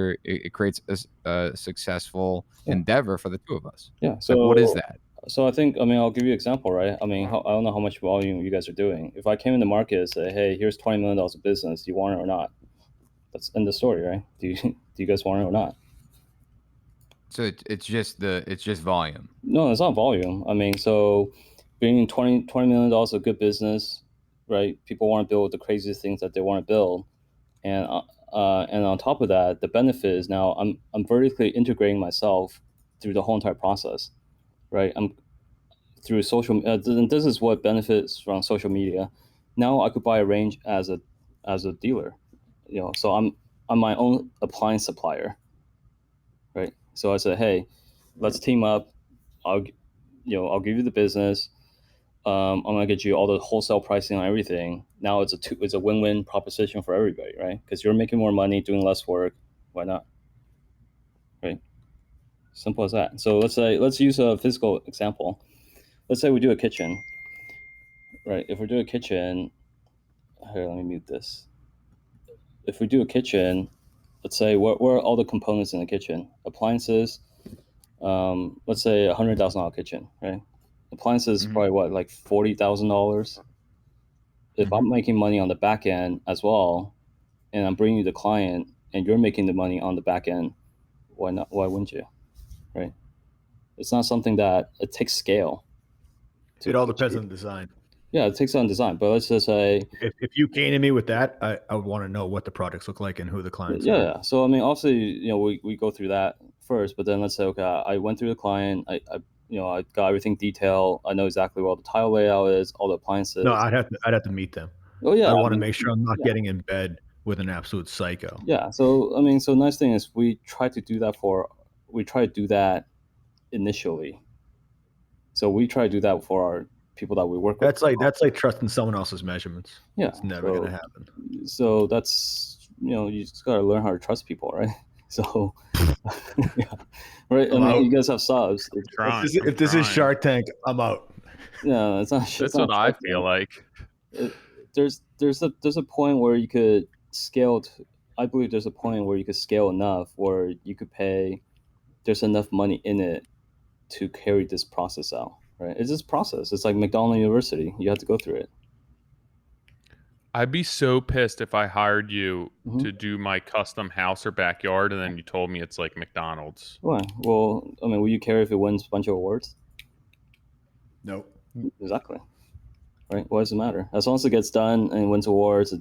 Speaker 1: a successful endeavor for the two of us."
Speaker 4: Yeah. So
Speaker 1: what is that?
Speaker 4: So I think, I'll give you an example, right? I don't know how much volume you guys are doing. If I came in the market and say, "Hey, here's $20 million of business. Do you want it or not?" That's end of story, right? Do you guys want it or not?
Speaker 1: So it's just volume.
Speaker 4: No, it's not volume. So bringing $20 million of good business, right? People want to build the craziest things that they want to build, and on top of that, the benefit is now I'm vertically integrating myself through the whole entire process, right? I'm through social. And this is what benefits from social media. Now I could buy a range as a dealer, So I'm my own appliance supplier, right? So I said, "Hey, let's team up. I'll give you the business. I'm gonna get you all the wholesale pricing on everything. Now it's a win-win proposition for everybody, right? Because you're making more money, doing less work. Why not? Right? Simple as that. So let's use a physical example. Let's say we do a kitchen, right? If we do a kitchen, here, let me mute this. If we do a kitchen, let's say what are all the components in the kitchen? Appliances. Let's say $100,000 kitchen, right? Appliances is probably what, like $40,000. If I'm making money on the back end as well, and I'm bringing you the client, and you're making the money on the back end, why not? Why wouldn't you? Right? It's not something that it takes scale.
Speaker 2: It all depends on the design.
Speaker 4: Yeah, it takes on design, but let's just say
Speaker 2: if you came to me with that, I would want to know what the products look like and who the clients are.
Speaker 4: Yeah. So obviously, we go through that first, but then let's say, okay, I went through the client, I got everything detailed. I know exactly what the tile layout is, all the appliances.
Speaker 2: No, I'd have to meet them.
Speaker 4: Oh yeah,
Speaker 2: I want to make sure I'm not getting in bed with an absolute psycho.
Speaker 4: Yeah. So so nice thing is we try to do that initially. So we try to do that for our people that we work with.
Speaker 2: That's like trusting someone else's measurements.
Speaker 4: Yeah,
Speaker 2: it's never gonna happen.
Speaker 4: So that's you just gotta learn how to trust people, right? So yeah, right. You guys have subs.
Speaker 2: If this is Shark Tank, I'm out.
Speaker 4: No, it's not.
Speaker 3: That's what I feel like.
Speaker 4: There's a point where you could scale. I believe there's a point where you could scale enough where you could pay. There's enough money in it to carry this process out, right? It's this process. It's like McDonald University. You have to go through it.
Speaker 3: I'd be so pissed if I hired you to do my custom house or backyard, and then you told me it's like McDonald's.
Speaker 4: Why? Well, will you care if it wins a bunch of awards?
Speaker 2: Nope.
Speaker 4: Exactly. Right? Why does it matter? As long as it gets done and wins awards,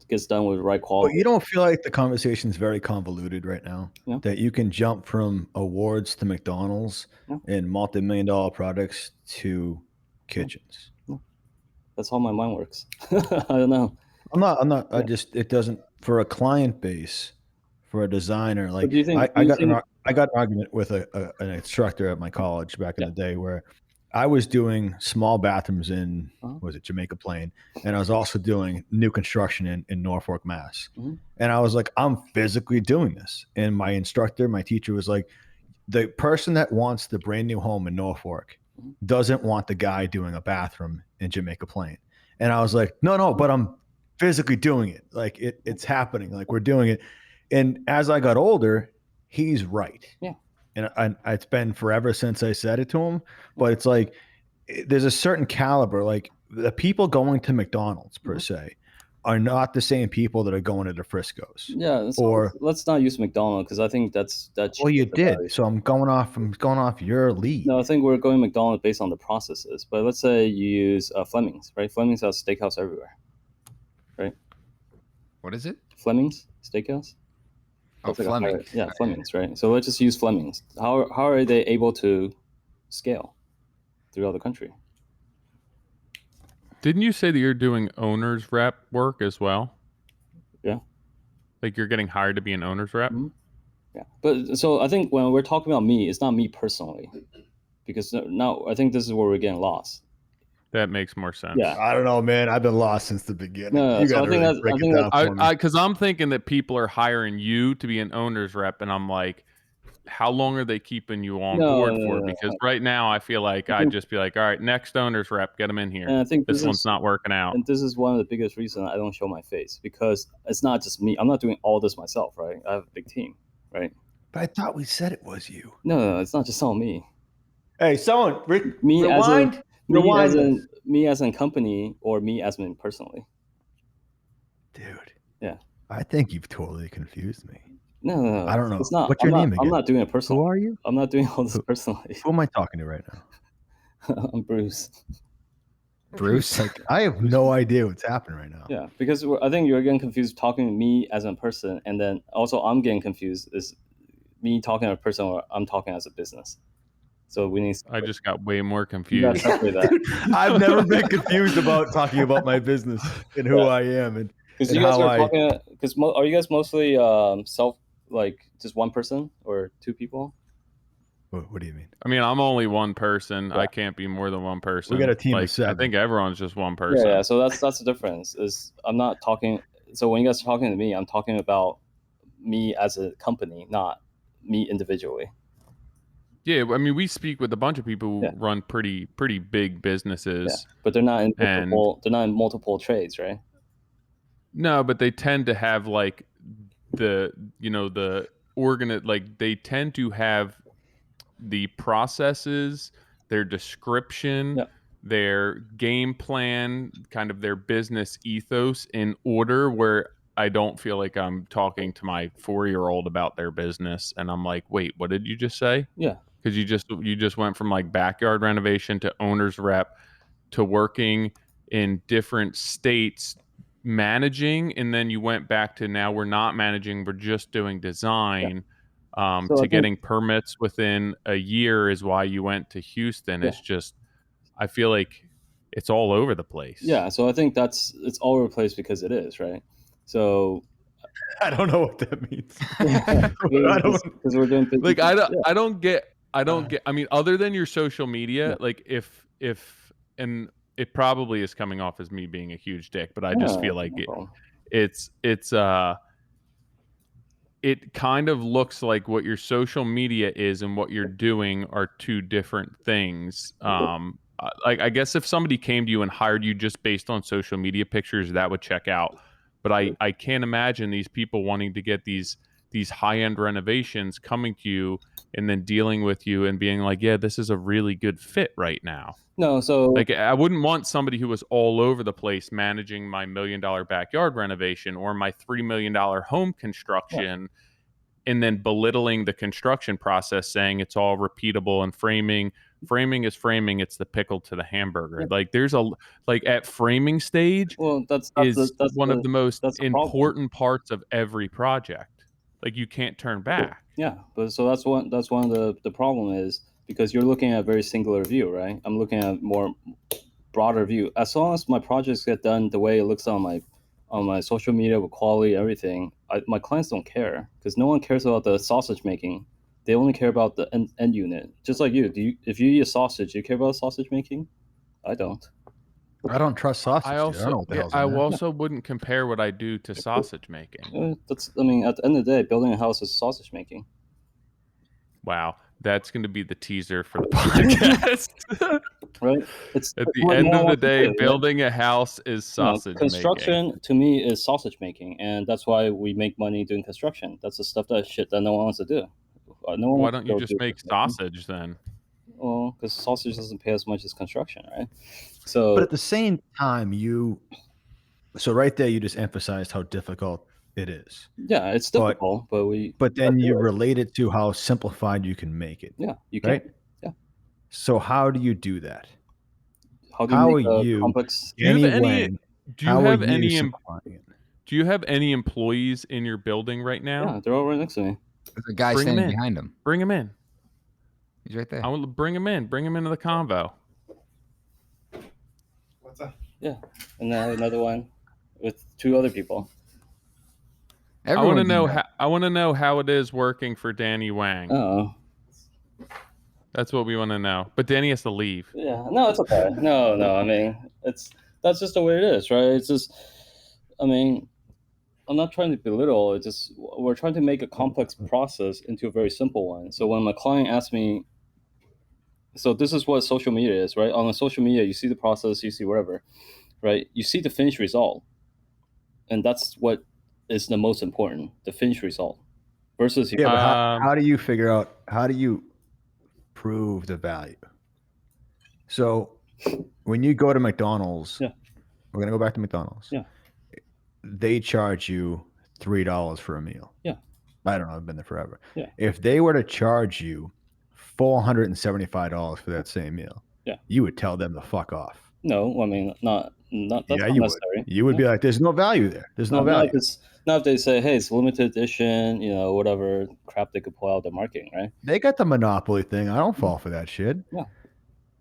Speaker 4: gets done with the right quality.
Speaker 2: But you don't feel like the conversation is very convoluted right now?
Speaker 4: Yeah.
Speaker 2: That you can jump from awards to McDonald's and multi-million-dollar products to kitchens.
Speaker 4: Yeah. That's how my mind works. I don't know.
Speaker 2: I'm not. It doesn't, for a client base, for a designer. Like,
Speaker 4: do you think,
Speaker 2: I got I got an argument with an instructor at my college back in the day where I was doing small bathrooms in Jamaica Plain, and I was also doing new construction in Norfolk, Mass. And I was like, I'm physically doing this. And my instructor, my teacher was like, the person that wants the brand new home in Norfolk doesn't want the guy doing a bathroom in Jamaica Plain. And I was like, no, but I'm physically doing it. Like it's happening. Like we're doing it. And as I got older, he's right.
Speaker 4: Yeah.
Speaker 2: And it's been forever since I said it to him, but it's like, there's a certain caliber, like the people going to McDonald's per se are not the same people that are going to the Frisco's.
Speaker 4: Yeah. So or let's not use McDonald's because I think that's.
Speaker 2: Well, you did. So I'm going off your lead.
Speaker 4: No, I think we're going McDonald's based on the processes. But let's say you use Fleming's, right? Fleming's has steakhouse everywhere, right?
Speaker 1: What is it?
Speaker 4: Fleming's Steakhouse.
Speaker 1: Oh, Fleming's.
Speaker 4: Yeah, Fleming's, right? So let's just use Fleming's. How are they able to scale throughout the country?
Speaker 3: Didn't you say that you're doing owner's rep work as well?
Speaker 4: Yeah.
Speaker 3: Like you're getting hired to be an owner's rep?
Speaker 4: Yeah. But so I think when we're talking about me, it's not me personally. Because now I think this is where we're getting lost.
Speaker 3: That makes more sense.
Speaker 2: Yeah, I don't know, man. I've been lost since the beginning.
Speaker 4: No,
Speaker 2: you got to really break it down for me.
Speaker 3: Because I'm thinking that people are hiring you to be an owner's rep, and I'm like, how long are they keeping you on board for? Because right now I feel like I'd just be like, all right, next owner's rep, get them in here.
Speaker 4: And I think
Speaker 3: this one's not working out.
Speaker 4: And this is one of the biggest reasons I don't show my face, because it's not just me. I'm not doing all this myself, right? I have a big team, right?
Speaker 2: But I thought we said it was you.
Speaker 4: No, it's not just all me.
Speaker 2: Hey, someone,
Speaker 4: rewind. Me as a company, or me as me personally.
Speaker 2: Dude.
Speaker 4: Yeah.
Speaker 2: I think you've totally confused me.
Speaker 4: No.
Speaker 2: I don't know.
Speaker 4: It's not.
Speaker 2: What's your name again?
Speaker 4: I'm not doing it personally.
Speaker 2: Who are you?
Speaker 4: I'm not doing all this personally.
Speaker 2: Who am I talking to right now?
Speaker 4: I'm Bruce.
Speaker 1: Bruce?
Speaker 2: Like, I have no idea what's happening right now.
Speaker 4: Yeah, because I think you're getting confused talking to me as a person, and then also I'm getting confused is me talking to a person or I'm talking as a business. So we need.
Speaker 3: I just got way more confused.
Speaker 2: I've never been confused about talking about my business and who I am, and
Speaker 4: because you guys are talking. Because are you guys mostly just one person or two people?
Speaker 2: What do you mean?
Speaker 3: I mean, I'm only one person. Yeah. I can't be more than one person.
Speaker 2: We got a team of 7.
Speaker 3: I think everyone's just one person.
Speaker 4: Yeah. So that's the difference. Is I'm not talking. So when you guys are talking to me, I'm talking about me as a company, not me individually.
Speaker 3: Yeah, I mean, we speak with a bunch of people who run pretty big businesses,
Speaker 4: but they're not in multiple trades, right?
Speaker 3: No, but they tend to have like they tend to have the processes, their description, their game plan, kind of their business ethos in order, where I don't feel like I'm talking to my 4-year-old about their business and I'm like, wait, what did you just say?
Speaker 4: Yeah.
Speaker 3: Because you just went from like backyard renovation to owner's rep to working in different states managing, and then you went back to now we're not managing, we're just doing design. To getting permits within a year is why you went to Houston. It's just, I feel like it's all over the place.
Speaker 4: Yeah, so I think it's all over the place because it is, right? So
Speaker 2: I don't know what that means.
Speaker 4: Because we're doing
Speaker 3: like I don't get. I mean, other than your social media, like if and it probably is coming off as me being a huge dick, but I just feel like it kind of looks like what your social media is and what you're doing are two different things. Like I guess if somebody came to you and hired you just based on social media pictures, that would check out. But I can't imagine these people wanting to get these high-end renovations coming to you and then dealing with you and being like, yeah, this is a really good fit right now.
Speaker 4: No, so
Speaker 3: like I wouldn't want somebody who was all over the place managing my $1 million backyard renovation or my $3 million home construction and then belittling the construction process, saying it's all repeatable and framing is framing. It's the pickle to the hamburger. Like there's at framing stage.
Speaker 4: Well, that's
Speaker 3: one of the most important parts of every project. Like you can't turn back.
Speaker 4: Yeah, but so that's one of the problem is because you're looking at a very singular view, right? I'm looking at a more broader view. As long as my projects get done the way it looks on my social media with quality, everything, my clients don't care because no one cares about the sausage making They only care about the end unit. Just like you. If you eat a sausage, do you care about sausage making? I don't.
Speaker 2: I don't trust sausage.
Speaker 3: I also wouldn't compare what I do to sausage making.
Speaker 4: I mean, at the end of the day, building a house is sausage making.
Speaker 3: Wow, that's going to be the teaser for the podcast.
Speaker 4: Right?
Speaker 3: It's at the end of the day, building a house is sausage
Speaker 4: construction
Speaker 3: making.
Speaker 4: To me is sausage making, and that's why we make money doing construction. That's the stuff that no one wants to do.
Speaker 3: Why don't you just make sausage then?
Speaker 4: Well, because sausage doesn't pay as much as construction, right? So,
Speaker 2: but at the same time, so right there, you just emphasized how difficult it is.
Speaker 4: Yeah, it's difficult,
Speaker 2: but then you relate it to how simplified you can make it.
Speaker 4: Yeah, you can. Right? Yeah.
Speaker 2: So how do you do that?
Speaker 4: How do you make a complex?
Speaker 3: Do you have any employees in your building right now?
Speaker 4: Yeah, they're all right next to me.
Speaker 1: There's a guy standing behind him.
Speaker 3: Bring him in.
Speaker 1: He's right there.
Speaker 3: I will bring him in. Bring him into the convo.
Speaker 4: What's that? Yeah, and then another one with 2 other people.
Speaker 3: I want to know how it is working for Danny Wang.
Speaker 4: Oh,
Speaker 3: that's what we want to know. But Danny has to leave.
Speaker 4: Yeah, no, it's okay. No. I mean, that's just the way it is, right? It's just, I mean, I'm not trying to belittle. It's just we're trying to make a complex process into a very simple one. So when my client asks me, so this is what social media is, right? On social media, you see the process, you see whatever, right? You see the finished result, and that's what is the most important, the finished result. Versus
Speaker 2: but how do you figure out? How do you prove the value? So when you go to McDonald's, we're gonna go back to McDonald's.
Speaker 4: Yeah.
Speaker 2: They charge you $3 for a meal.
Speaker 4: Yeah.
Speaker 2: I don't know. I've been there forever.
Speaker 4: Yeah.
Speaker 2: If they were to charge you $475 for that same meal, you would tell them to fuck off.
Speaker 4: No, I mean, not that's not necessary.
Speaker 2: You would be like, there's no value there. There's no value.
Speaker 4: Not if they say, hey, it's limited edition, whatever crap they could pull out the marketing, right?
Speaker 2: They got the monopoly thing. I don't fall for that shit.
Speaker 4: Yeah.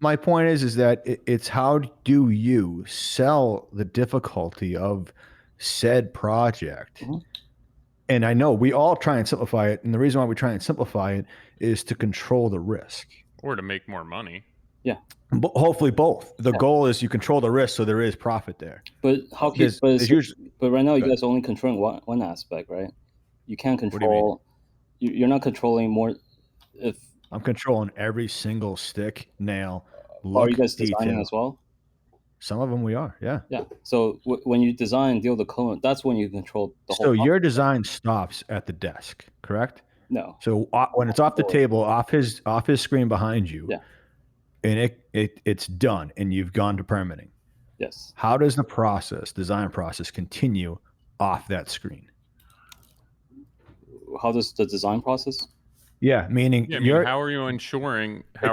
Speaker 2: My point is that it's how do you sell the difficulty of said project?
Speaker 4: Mm-hmm.
Speaker 2: And I know we all try and simplify it. And the reason why we try and simplify it is to control the risk.
Speaker 3: Or to make more money.
Speaker 4: Yeah.
Speaker 2: But hopefully both. The goal is you control the risk so there is profit there.
Speaker 4: But but right now you guys are only controlling one aspect, right? You can't control. You're not controlling more. If
Speaker 2: I'm controlling every single stick, nail,
Speaker 4: are you guys designing as well?
Speaker 2: Some of them we are, yeah.
Speaker 4: Yeah. So when you design, deal the code, that's when you control the whole.
Speaker 2: So your design stops at the desk, correct?
Speaker 4: No.
Speaker 2: So when it's off the table, off his screen behind you, and it's done, and you've gone to permitting.
Speaker 4: Yes.
Speaker 2: How does the design process, continue off that screen?
Speaker 3: How does the design process?
Speaker 2: Yeah, meaning
Speaker 3: how are you ensuring that?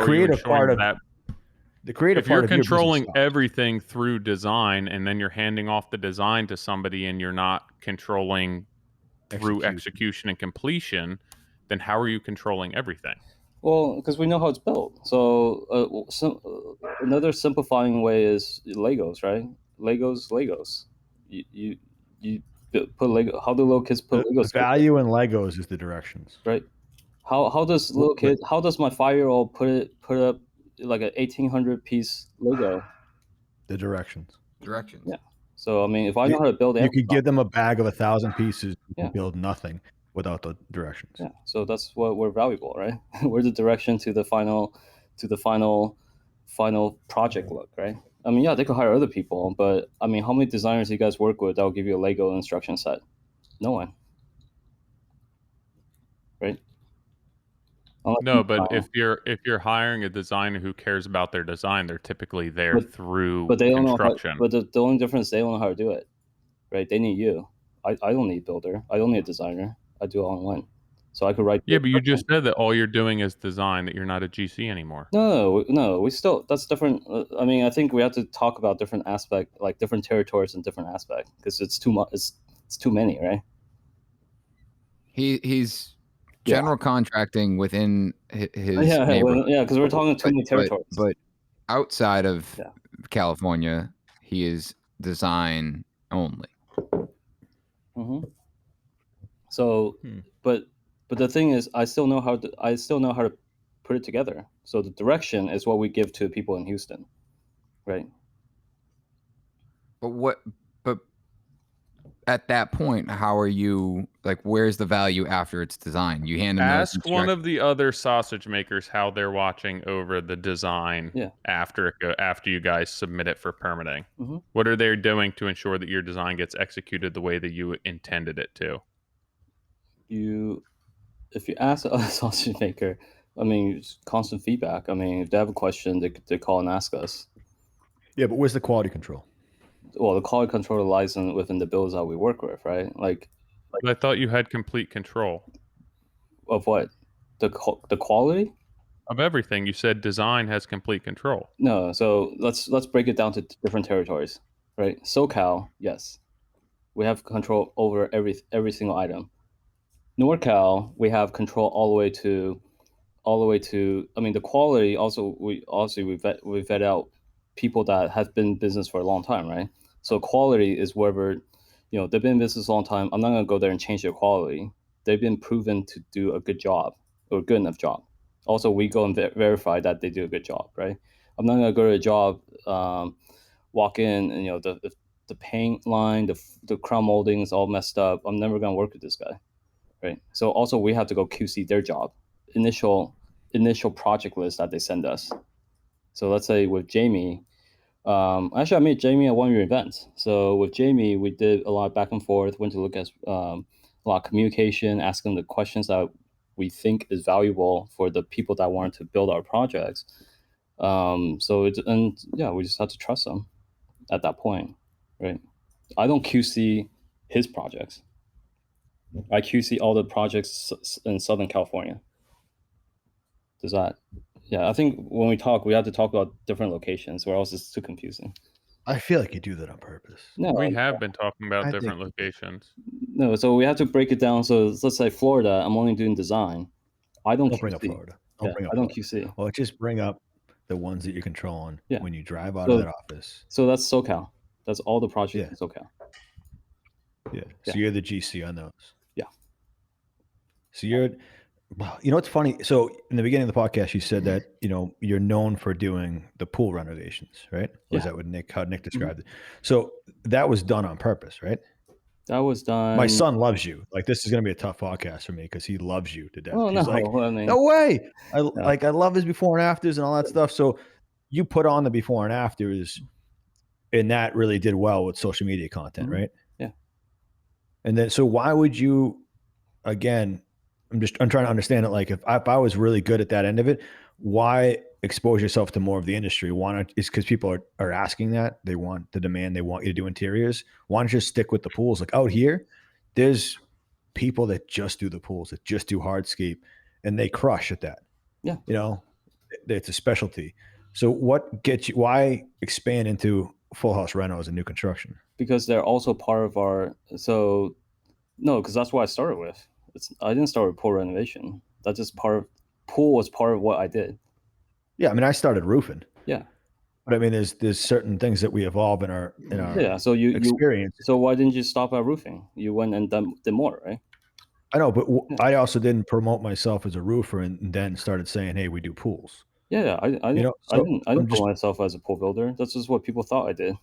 Speaker 2: The creative
Speaker 3: if you're controlling everything through design and then you're handing off the design to somebody and you're not controlling through execution and completion, then how are you controlling everything?
Speaker 4: Well, because we know how it's built. So, another simplifying way is Legos, right? Legos. You put Lego. How do little kids put Legos?
Speaker 2: The value in Legos is the directions,
Speaker 4: right? How does little kid? How does my 5-year-old put up like an 1,800 piece Lego?
Speaker 2: The directions.
Speaker 4: Yeah. So I mean, if I know how to build,
Speaker 2: you could give them a bag of 1,000 pieces. You can build nothing without the directions.
Speaker 4: Yeah. So that's what we're valuable, right? We're the direction to the final project look, right? I mean, they could hire other people, but I mean, how many designers you guys work with that will give you a Lego instruction set? No one. Right?
Speaker 3: No, but if you're hiring a designer who cares about their design, they're typically there through construction.
Speaker 4: But the only difference, they don't know how to do it, right? They need you. I don't need a builder. I don't need a designer. I do it all in one. So I could write.
Speaker 3: Yeah, but you just said that all you're doing is design, that you're not a GC anymore.
Speaker 4: No, we still, that's different. I mean, I think we have to talk about different aspects, like different territories and different aspects, because it's too much. It's too many, right?
Speaker 1: He's general contracting within his neighborhood.
Speaker 4: Because we're talking too many territories.
Speaker 1: But outside of California, he is design only.
Speaker 4: Mm-hmm. So, but But the thing is, I still know how to put it together. So the direction is what we give to people in Houston, right?
Speaker 1: But at that point, how are you, like, where's the value after it's designed? You hand them those
Speaker 3: Ask one of the other sausage makers how they're watching over the design after you guys submit it for permitting.
Speaker 4: Mm-hmm.
Speaker 3: What are they doing to ensure that your design gets executed the way that you intended it to?
Speaker 4: If you ask a sausage maker, I mean, constant feedback. I mean, if they have a question, they call and ask us.
Speaker 2: Yeah, but where's the quality control?
Speaker 4: Well, the quality control lies within the builds that we work with, right? Like
Speaker 3: I thought you had complete control
Speaker 4: of what? The quality
Speaker 3: of everything. You said design has complete control.
Speaker 4: No, so let's break it down to different territories, right? SoCal, yes, we have control over every single item. NorCal, we have control all the way to. I mean, the quality also we vet out people that have been in business for a long time, right? So quality is wherever, they've been in business a long time. I'm not gonna go there and change their quality. They've been proven to do a good job or good enough job. Also, we go and verify that they do a good job, right? I'm not gonna go to a job, walk in, and the paint line, the crown molding is all messed up. I'm never gonna work with this guy, right? So also we have to go QC their job, initial project list that they send us. So let's say with Jamie, actually I met Jamie at one of your events. So with Jamie, we did a lot of back and forth, went to look at a lot of communication, asking the questions that we think is valuable for the people that want to build our projects. We just have to trust them at that point, right? I don't QC his projects. I QC all the projects in Southern California. Does that? Yeah, I think when we talk, we have to talk about different locations, or else it's too confusing.
Speaker 2: I feel like you do that on purpose.
Speaker 3: No, we have been talking about different locations.
Speaker 4: No, so we have to break it down. So let's say Florida, I'm only doing design. I don't
Speaker 2: bring up Florida.
Speaker 4: I don't QC.
Speaker 2: Well, just bring up the ones that you're controlling when you drive out of that office.
Speaker 4: So that's SoCal. That's all the projects in SoCal.
Speaker 2: Yeah. So you're the GC on those.
Speaker 4: Yeah.
Speaker 2: So what's funny? So in the beginning of the podcast, you said that, you're known for doing the pool renovations, right? Or is that how Nick described it? So that was done on purpose, right?
Speaker 4: That was done.
Speaker 2: My son loves you. Like, this is going to be a tough podcast for me because he loves you to death.
Speaker 4: Oh,
Speaker 2: He's like, no way. I love his before and afters and all that stuff. So you put on the before and afters, and that really did well with social media content, right?
Speaker 4: Yeah.
Speaker 2: And then, so why would you, again, I'm trying to understand it. Like, if I was really good at that end of it, why expose yourself to more of the industry? Why not? It's because people are asking that. They want the demand. They want you to do interiors. Why don't you just stick with the pools? Like, out here, there's people that just do the pools, that just do hardscape, and they crush at that.
Speaker 4: Yeah.
Speaker 2: It's a specialty. So why expand into full house renos and new construction?
Speaker 4: Because they're also part of because that's what I started with. I didn't start with pool renovation. That's just pool was part of what I did.
Speaker 2: Yeah, I mean, I started roofing.
Speaker 4: Yeah,
Speaker 2: but I mean, there's certain things that we evolve in our
Speaker 4: So you
Speaker 2: experience.
Speaker 4: So why didn't you stop at roofing? You went and did more, right?
Speaker 2: I know, but I also didn't promote myself as a roofer, and then started saying, "Hey, we do pools."
Speaker 4: Yeah, I didn't promote myself as a pool builder. That's just what people thought I did.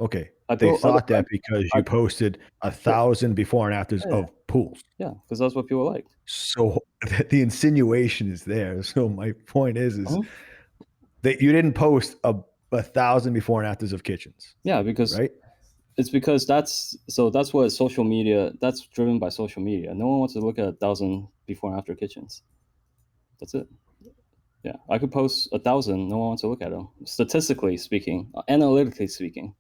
Speaker 2: Okay. They thought that because you posted 1,000 before and afters of pools.
Speaker 4: Yeah, because that's what people liked.
Speaker 2: So the insinuation is there. So my point is that you didn't post 1,000 before and afters of kitchens.
Speaker 4: Yeah, because it's because that's what social media. That's driven by social media. No one wants to look at 1,000 before and after kitchens. That's it. Yeah, I could post 1,000. No one wants to look at them. Statistically speaking, analytically speaking.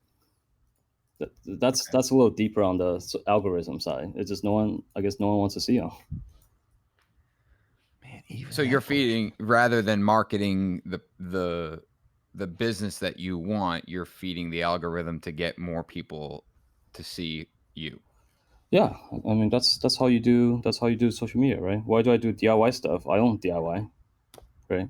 Speaker 4: That's a little deeper on the algorithm side. It's just no one wants to see them.
Speaker 1: Man, so you're feeding, rather than marketing the business that you want, you're feeding the algorithm to get more people to see you.
Speaker 4: Yeah, I mean that's how you do social media, right? Why do I do DIY stuff? I don't DIY, right?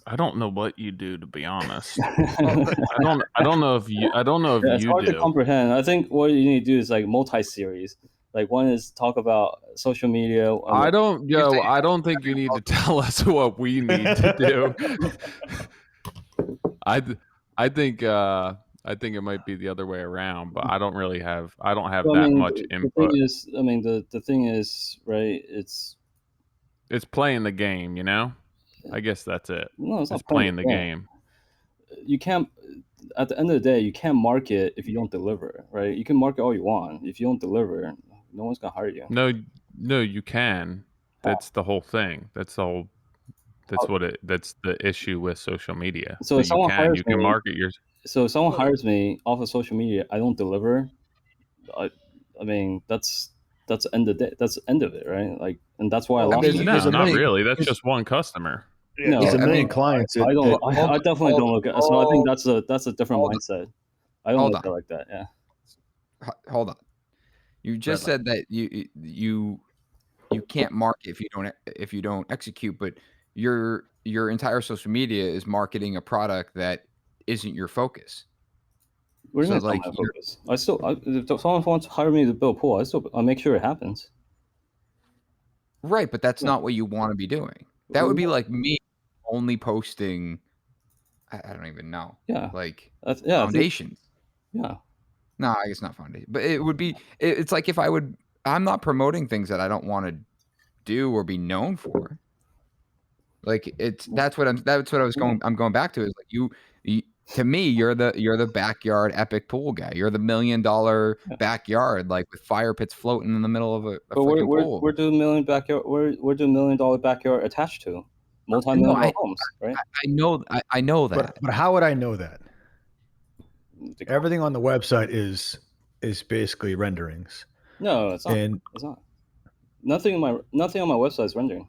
Speaker 3: I don't know what you do, to be honest. I don't know if you. I don't know if
Speaker 4: it's hard to comprehend. I think what you need to do is like multi-series. Like one is talk about social media.
Speaker 3: I don't think you need to tell us what we need to do. I think it might be the other way around, but I don't have that much input.
Speaker 4: The thing is, right? It's
Speaker 3: playing the game, you know. I guess that's it.
Speaker 4: No, it's not
Speaker 3: playing the game.
Speaker 4: You can't. At the end of the day, you can't market if you don't deliver, right? You can market all you want. If you don't deliver, no one's gonna hire you.
Speaker 3: No, you can. That's the whole thing. That's the issue with social media.
Speaker 4: So if someone hires
Speaker 3: you can market your.
Speaker 4: So if someone hires me off of social media, I don't deliver. I mean, that's the end of it. That's the end of it, right? Like, and that's why I lost.
Speaker 3: Not really. That's just one customer.
Speaker 2: No, there's a million clients.
Speaker 4: I definitely don't look at. So I think that's a different mindset. I don't look at it like that. Yeah.
Speaker 1: Hold on. You just said that you can't market if you don't execute, but your entire social media is marketing a product that isn't your focus.
Speaker 4: What do you mean my focus? If someone wants to hire me to build a pool, I'll make sure it happens.
Speaker 1: Right, but that's not what you want to be doing. That would be like me only posting. I don't even know.
Speaker 4: Yeah.
Speaker 1: Like foundations.
Speaker 4: Yeah.
Speaker 1: No, I guess not foundation, but it would be. It's like if I'm not promoting things that I don't want to do or be known for. Like that's what I'm going back to is like you to me, you're the backyard epic pool guy. You're the $1 million backyard, like with fire pits floating in the middle of a pool.
Speaker 4: We're doing $1 million backyard. We're doing $1 million backyard attached to multi-million homes, right?
Speaker 1: I know that.
Speaker 2: But how would I know that? Everything on the website is basically renderings.
Speaker 4: No, it's not. It's not. Nothing on my website is rendering.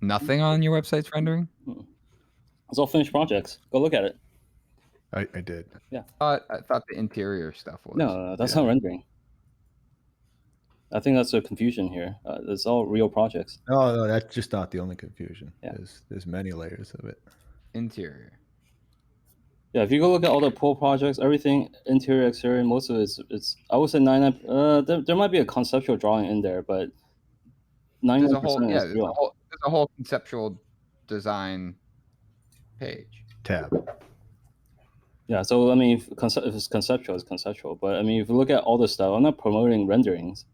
Speaker 1: Nothing on your website's rendering?
Speaker 4: It's all finished projects. Go look at it.
Speaker 2: I did.
Speaker 4: Yeah.
Speaker 1: I thought the interior stuff was.
Speaker 4: No, that's not rendering. I think that's a confusion here. It's all real projects.
Speaker 2: No, that's just not the only confusion.
Speaker 4: Yeah.
Speaker 2: There's many layers of it.
Speaker 1: Interior.
Speaker 4: Yeah, if you go look at all the pool projects, everything interior, exterior, most of it's I would say 99. There might be a conceptual drawing in there, but 99% is real.
Speaker 1: There's a whole conceptual design page
Speaker 2: tab.
Speaker 4: Yeah, so I mean, if it's conceptual, it's conceptual. But I mean, if you look at all the stuff, I'm not promoting renderings.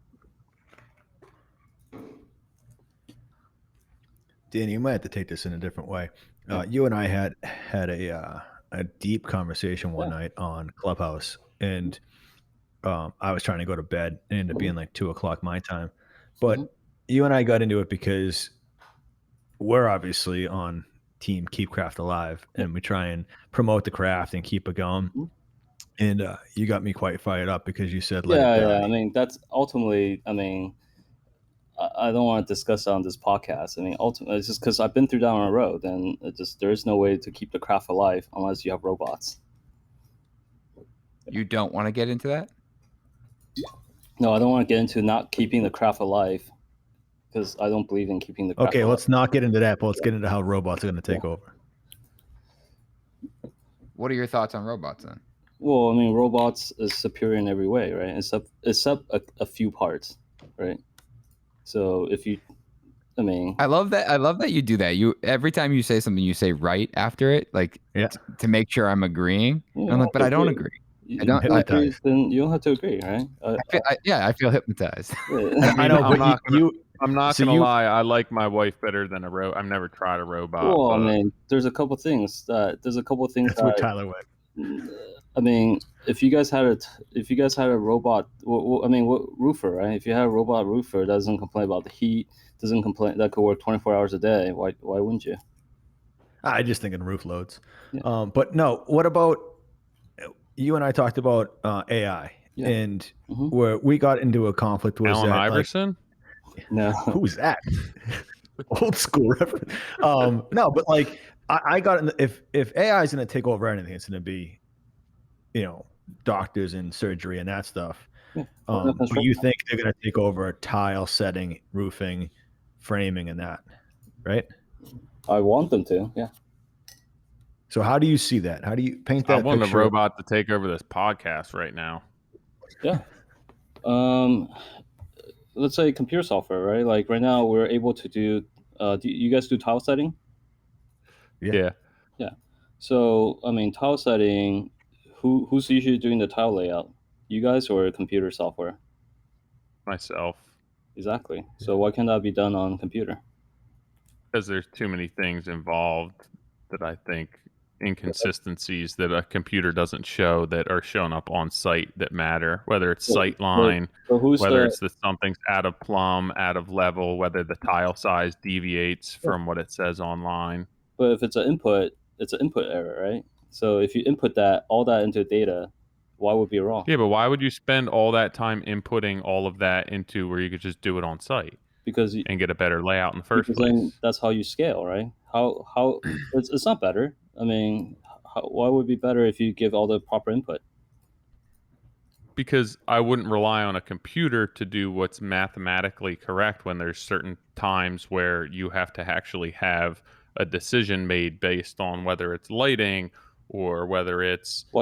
Speaker 2: Danny, you might have to take this in a different way. You and I had a deep conversation one night on Clubhouse, and I was trying to go to bed. It ended up being like 2:00 my time. But you and I got into it because we're obviously on team Keep Craft Alive, and we try and promote the craft and keep it going. And you got me quite fired up because you said,
Speaker 4: yeah. I mean, that's ultimately, I mean, I don't want to discuss it on this podcast. I mean, ultimately, it's just because I've been through down a road, and there is no way to keep the craft alive unless you have robots.
Speaker 1: You don't want to get into that?
Speaker 4: No, I don't want to get into not keeping the craft alive because I don't believe in keeping the craft alive.
Speaker 2: Let's not get into that, but let's get into how robots are going to take over.
Speaker 1: What are your thoughts on robots then?
Speaker 4: Well, I mean, robots is superior in every way, right? Except a few parts, right? So I
Speaker 1: love that you do that. You every time you say something, you say right after it, like to make sure I'm agreeing. I'm like, but I don't agree.
Speaker 4: You don't have to agree, right?
Speaker 1: I feel hypnotized.
Speaker 2: I know, but
Speaker 3: I'm not gonna lie. I like my wife better than a robot. I've never tried a robot.
Speaker 4: Well, I mean, there's a couple things that
Speaker 2: that's what Tyler went.
Speaker 4: I mean, if you guys had a robot, I mean, what roofer, right? If you had a robot roofer that doesn't complain about the heat, doesn't complain that could work 24 hours a day, why wouldn't you?
Speaker 2: I just thinking roof loads. Yeah. But no, what about you and I talked about AI and where we got into a conflict was
Speaker 3: Allen Iverson?
Speaker 4: No.
Speaker 2: Who's that? Old school reference. No, but like I got if AI is going to take over anything, it's going to be, doctors and surgery and that stuff. Yeah. But you think they're going to take over tile setting, roofing, framing, and that, right?
Speaker 4: I want them to, yeah.
Speaker 2: So how do you see that? How do you paint that?
Speaker 3: I want a robot to take over this podcast right now.
Speaker 4: Yeah. Let's say computer software, right? Like right now, we're able to do you guys do tile setting?
Speaker 3: Yeah.
Speaker 4: So I mean, tile setting. Who's usually doing the tile layout? You guys or computer software?
Speaker 3: Myself.
Speaker 4: Exactly. So why can't that be done on computer?
Speaker 3: Because there's too many things involved that I think inconsistencies that a computer doesn't show that are shown up on site that matter, whether it's sight line, whether it's that something's out of plumb, out of level, whether the tile size deviates from what it says online.
Speaker 4: But if it's an input error, right? So if you input all that into data, why would it be wrong?
Speaker 3: Yeah, but why would you spend all that time inputting all of that into where you could just do it on site? And get a better layout in the first place.
Speaker 4: Then that's how you scale, right? How it's not better. I mean, why would it be better if you give all the proper input?
Speaker 3: Because I wouldn't rely on a computer to do what's mathematically correct when there's certain times where you have to actually have a decision made based on whether it's lighting or whether it's
Speaker 4: a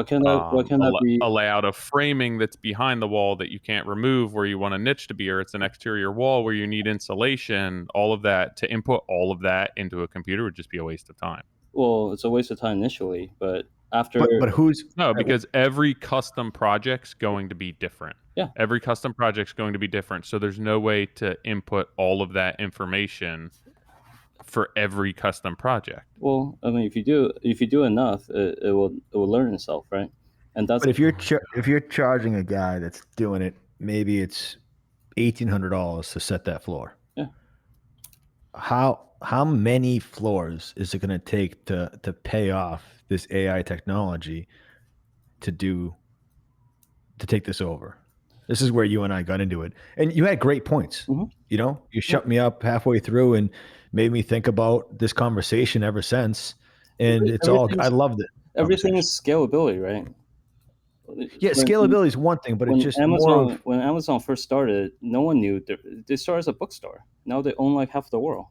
Speaker 3: layout of framing that's behind the wall that you can't remove where you want a niche to be, or it's an exterior wall where you need insulation. All of that, to input all of that into a computer would just be a waste of time.
Speaker 4: Well, it's a waste of time initially, but after...
Speaker 2: But who's...
Speaker 3: No, because every custom project's going to be different.
Speaker 4: Yeah.
Speaker 3: Every custom project's going to be different, so there's no way to input all of that information for every custom project.
Speaker 4: Well, I mean, if you do enough, it will learn itself, right? And that's.
Speaker 2: But if you're charging a guy that's doing it, maybe it's $1,800 to set that floor.
Speaker 4: Yeah.
Speaker 2: How many floors is it going to take to pay off this AI technology to take this over? This is where you and I got into it, and you had great points.
Speaker 4: Mm-hmm.
Speaker 2: You know, you shut me up halfway through and made me think about this conversation ever since. And I loved it.
Speaker 4: Everything is scalability, right?
Speaker 2: Yeah, scalability is one thing, but it's just
Speaker 4: when Amazon first started, no one knew they started as a bookstore. Now they own like half the world,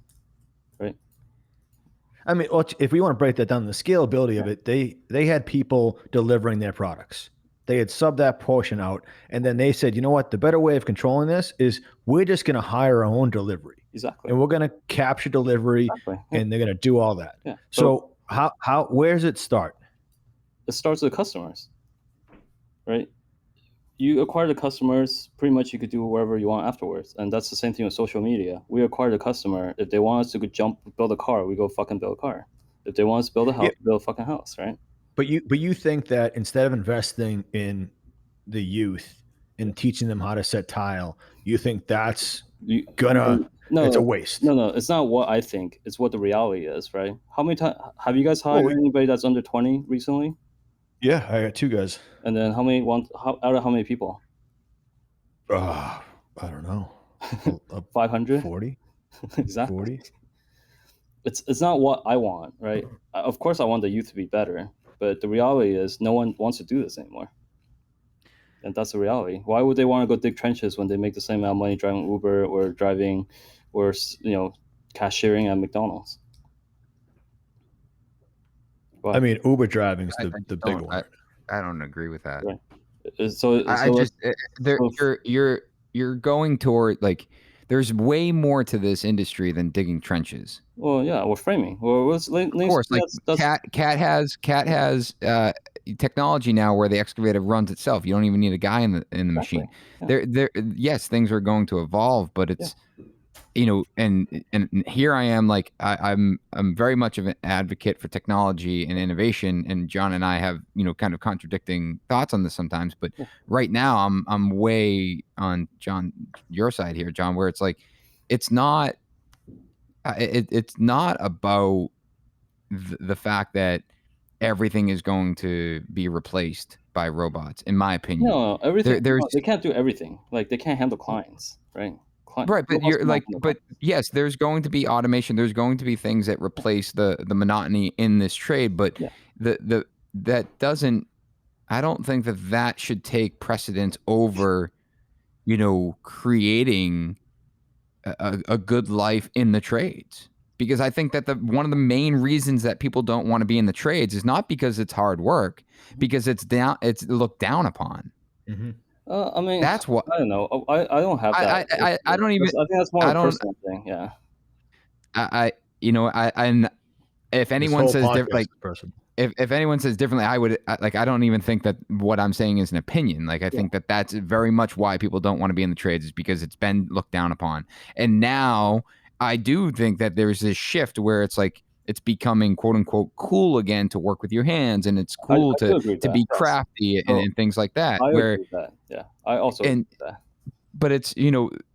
Speaker 4: right?
Speaker 2: I mean, if we want to break that down, the scalability of it, they had people delivering their products. They had subbed that portion out, and then they said, you know what? The better way of controlling this is we're just going to hire our own delivery.
Speaker 4: Exactly.
Speaker 2: And we're going to capture delivery, and they're going to do all that.
Speaker 4: Yeah.
Speaker 2: So where does it start?
Speaker 4: It starts with customers, right? You acquire the customers, pretty much you could do wherever you want afterwards. And that's the same thing with social media. We acquire the customer. If they want us to build a car, we go fucking build a car. If they want us to build a house, build a fucking house, right?
Speaker 2: But you think that instead of investing in the youth and teaching them how to set tile, you think that's it's a waste?
Speaker 4: No, it's not what I think. It's what the reality is, right? How many times have you guys hired anybody that's under 20 recently?
Speaker 2: Yeah, I got 2 guys.
Speaker 4: And then out of how many people?
Speaker 2: I don't know.
Speaker 4: 500?
Speaker 2: 40?
Speaker 4: Exactly.
Speaker 2: 40?
Speaker 4: It's not what I want, right? Of course I want the youth to be better, but the reality is no one wants to do this anymore. And that's the reality. Why would they want to go dig trenches when they make the same amount of money driving Uber or cashiering at McDonald's?
Speaker 2: Well, I mean, Uber driving is the big one.
Speaker 1: I don't agree with that.
Speaker 4: Right.
Speaker 1: You're going toward, like, there's way more to this industry than digging trenches.
Speaker 4: Well, yeah, we're framing. Of
Speaker 1: course, like Cat has technology now where the excavator runs itself. You don't even need a guy in the machine. Yeah. Yes, things are going to evolve, but it's and here I am, like I'm very much of an advocate for technology and innovation, and John and I have kind of contradicting thoughts on this sometimes, but right now I'm way on your side here, John, where it's like it's not about the fact that everything is going to be replaced by robots, in my opinion.
Speaker 4: No, everything. They can't do everything. Like, they can't handle clients, right?
Speaker 1: Right, but yes, there's going to be automation. There's going to be things that replace the monotony in this trade, but that doesn't. I don't think that should take precedence over, creating a good life in the trades. Because I think that one of the main reasons that people don't want to be in the trades is not because it's hard work, because it's looked down upon.
Speaker 4: Mm-hmm. I mean,
Speaker 1: That's what
Speaker 4: I don't know. I don't have that.
Speaker 1: I don't even.
Speaker 4: I think that's more
Speaker 1: I
Speaker 4: a
Speaker 1: don't.
Speaker 4: personal thing. Yeah.
Speaker 1: And if
Speaker 2: This
Speaker 1: anyone
Speaker 2: whole
Speaker 1: says
Speaker 2: podcast
Speaker 1: like
Speaker 2: is personal.
Speaker 1: if anyone says differently, I don't even think that what I'm saying is an opinion. Like I think that that's very much why people don't want to be in the trades, is because it's been looked down upon. And now I do think that there's this shift where it's like it's becoming quote unquote cool again to work with your hands, and it's cool
Speaker 4: I do agree with
Speaker 1: to
Speaker 4: that,
Speaker 1: be
Speaker 4: yes.
Speaker 1: crafty and things like that.
Speaker 4: I
Speaker 1: where
Speaker 4: agree with that. Yeah, I also agree with that.
Speaker 1: But it's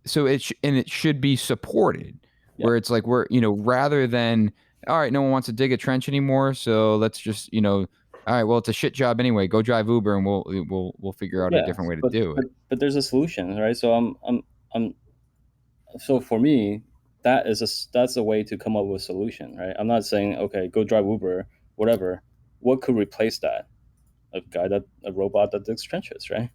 Speaker 1: so it should be supported.
Speaker 4: Yeah.
Speaker 1: Where it's like rather than, all right, no one wants to dig a trench anymore, so let's just all right, well, it's a shit job anyway. Go drive Uber, and we'll figure out a different way to do it.
Speaker 4: But there's a solution, right? So so for me, that's a way to come up with a solution, right? I'm not saying, okay, go drive Uber, whatever. What could replace that? A robot that digs trenches, right?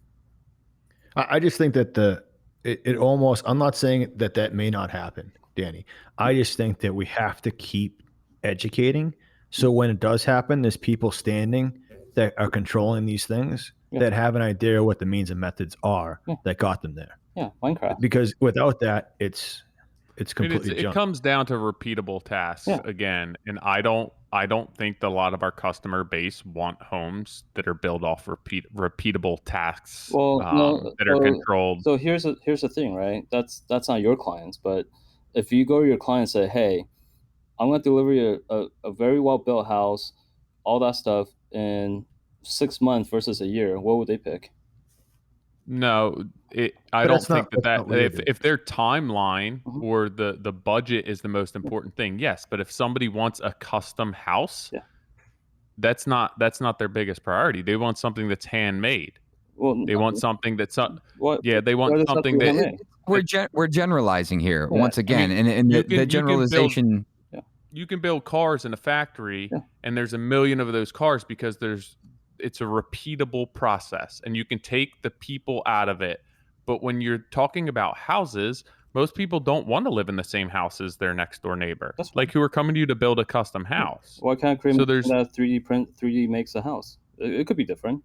Speaker 2: I just think that it almost, I'm not saying that may not happen, Danny. I just think that we have to keep educating. So when it does happen, there's people standing that are controlling these things that have an idea what the means and methods are that got them there.
Speaker 4: Yeah, Minecraft.
Speaker 2: Because without that, it's completely
Speaker 3: it comes down to repeatable tasks again, and I don't think that a lot of our customer base want homes that are built off repeatable tasks that are controlled.
Speaker 4: So here's the thing, right? That's not your clients, but if you go to your client and say, hey, I'm going to deliver you a very well built house, all that stuff in 6 months versus a year, what would they pick?
Speaker 3: No, I don't think that if their timeline or the budget is the most important thing, yes. But if somebody wants a custom house, that's not their biggest priority. They want something that's handmade. Well, they want something that's they want something that
Speaker 1: we're generalizing here once again, and the generalization.
Speaker 3: You can build cars in a factory, and there's a million of those cars because it's a repeatable process, and you can take the people out of it. But when you're talking about houses, most people don't want to live in the same house as their next door neighbor. Like who are coming to you to build a custom house.
Speaker 4: Why can't I create that 3D print? 3D makes a house. It could be different.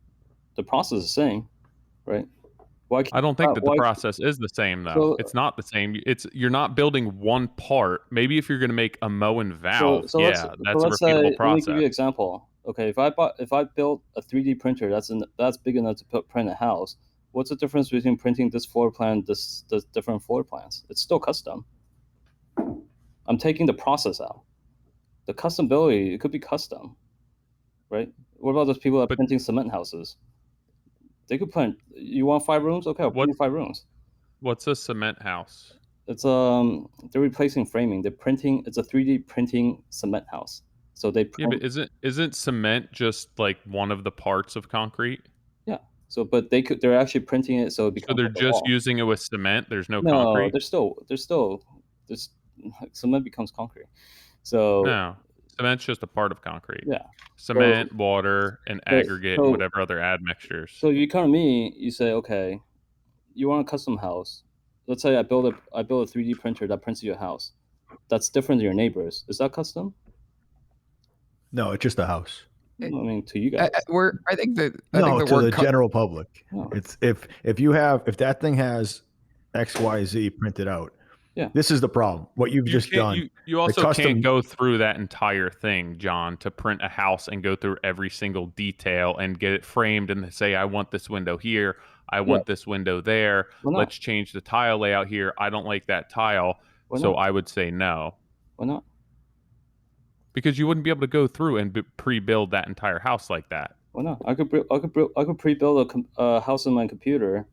Speaker 4: The process is the same, right?
Speaker 3: I don't think that the process is the same though. So, it's not the same. You're not building one part. Maybe if you're going to make a mow and valve, that's a repeatable process.
Speaker 4: Let me give you an example. Okay, if I built a 3D printer that's big enough to print a house, what's the difference between printing this floor plan, this different floor plans? It's still custom. I'm taking the process out. The customability, it could be custom, right? What about those people that are printing cement houses? They could print. You want 5 rooms? Okay, I'll print you 5 rooms.
Speaker 3: What's a cement house?
Speaker 4: It's they're replacing framing. They're printing. It's a 3D printing cement house. So they
Speaker 3: but isn't cement just like one of the parts of concrete?
Speaker 4: Yeah. So, but they're actually printing it so it becomes.
Speaker 3: So they're just using it with cement. There's no
Speaker 4: concrete.
Speaker 3: concrete.
Speaker 4: There's cement becomes concrete. So
Speaker 3: no, cement's just a part of concrete.
Speaker 4: Yeah.
Speaker 3: Cement, water, and aggregate, and whatever other admixtures.
Speaker 4: So you come to me, you say, okay, you want a custom house. Let's say I build a 3D printer that prints you a house. That's different than your neighbors. Is that custom?
Speaker 2: No, it's just a house.
Speaker 4: I mean, to you guys.
Speaker 1: I think
Speaker 2: to the general public. No. It's if that thing has XYZ printed out.
Speaker 4: Yeah.
Speaker 2: This is the problem. What you've just done.
Speaker 3: You also can't go through that entire thing, John, to print a house and go through every single detail and get it framed and say, I want this window here. I want this window there. Let's change the tile layout here. I don't like that tile. So I would say no.
Speaker 4: Why not?
Speaker 3: Because you wouldn't be able to go through and pre-build that entire house like that.
Speaker 4: Why not? I could pre-build a house on my computer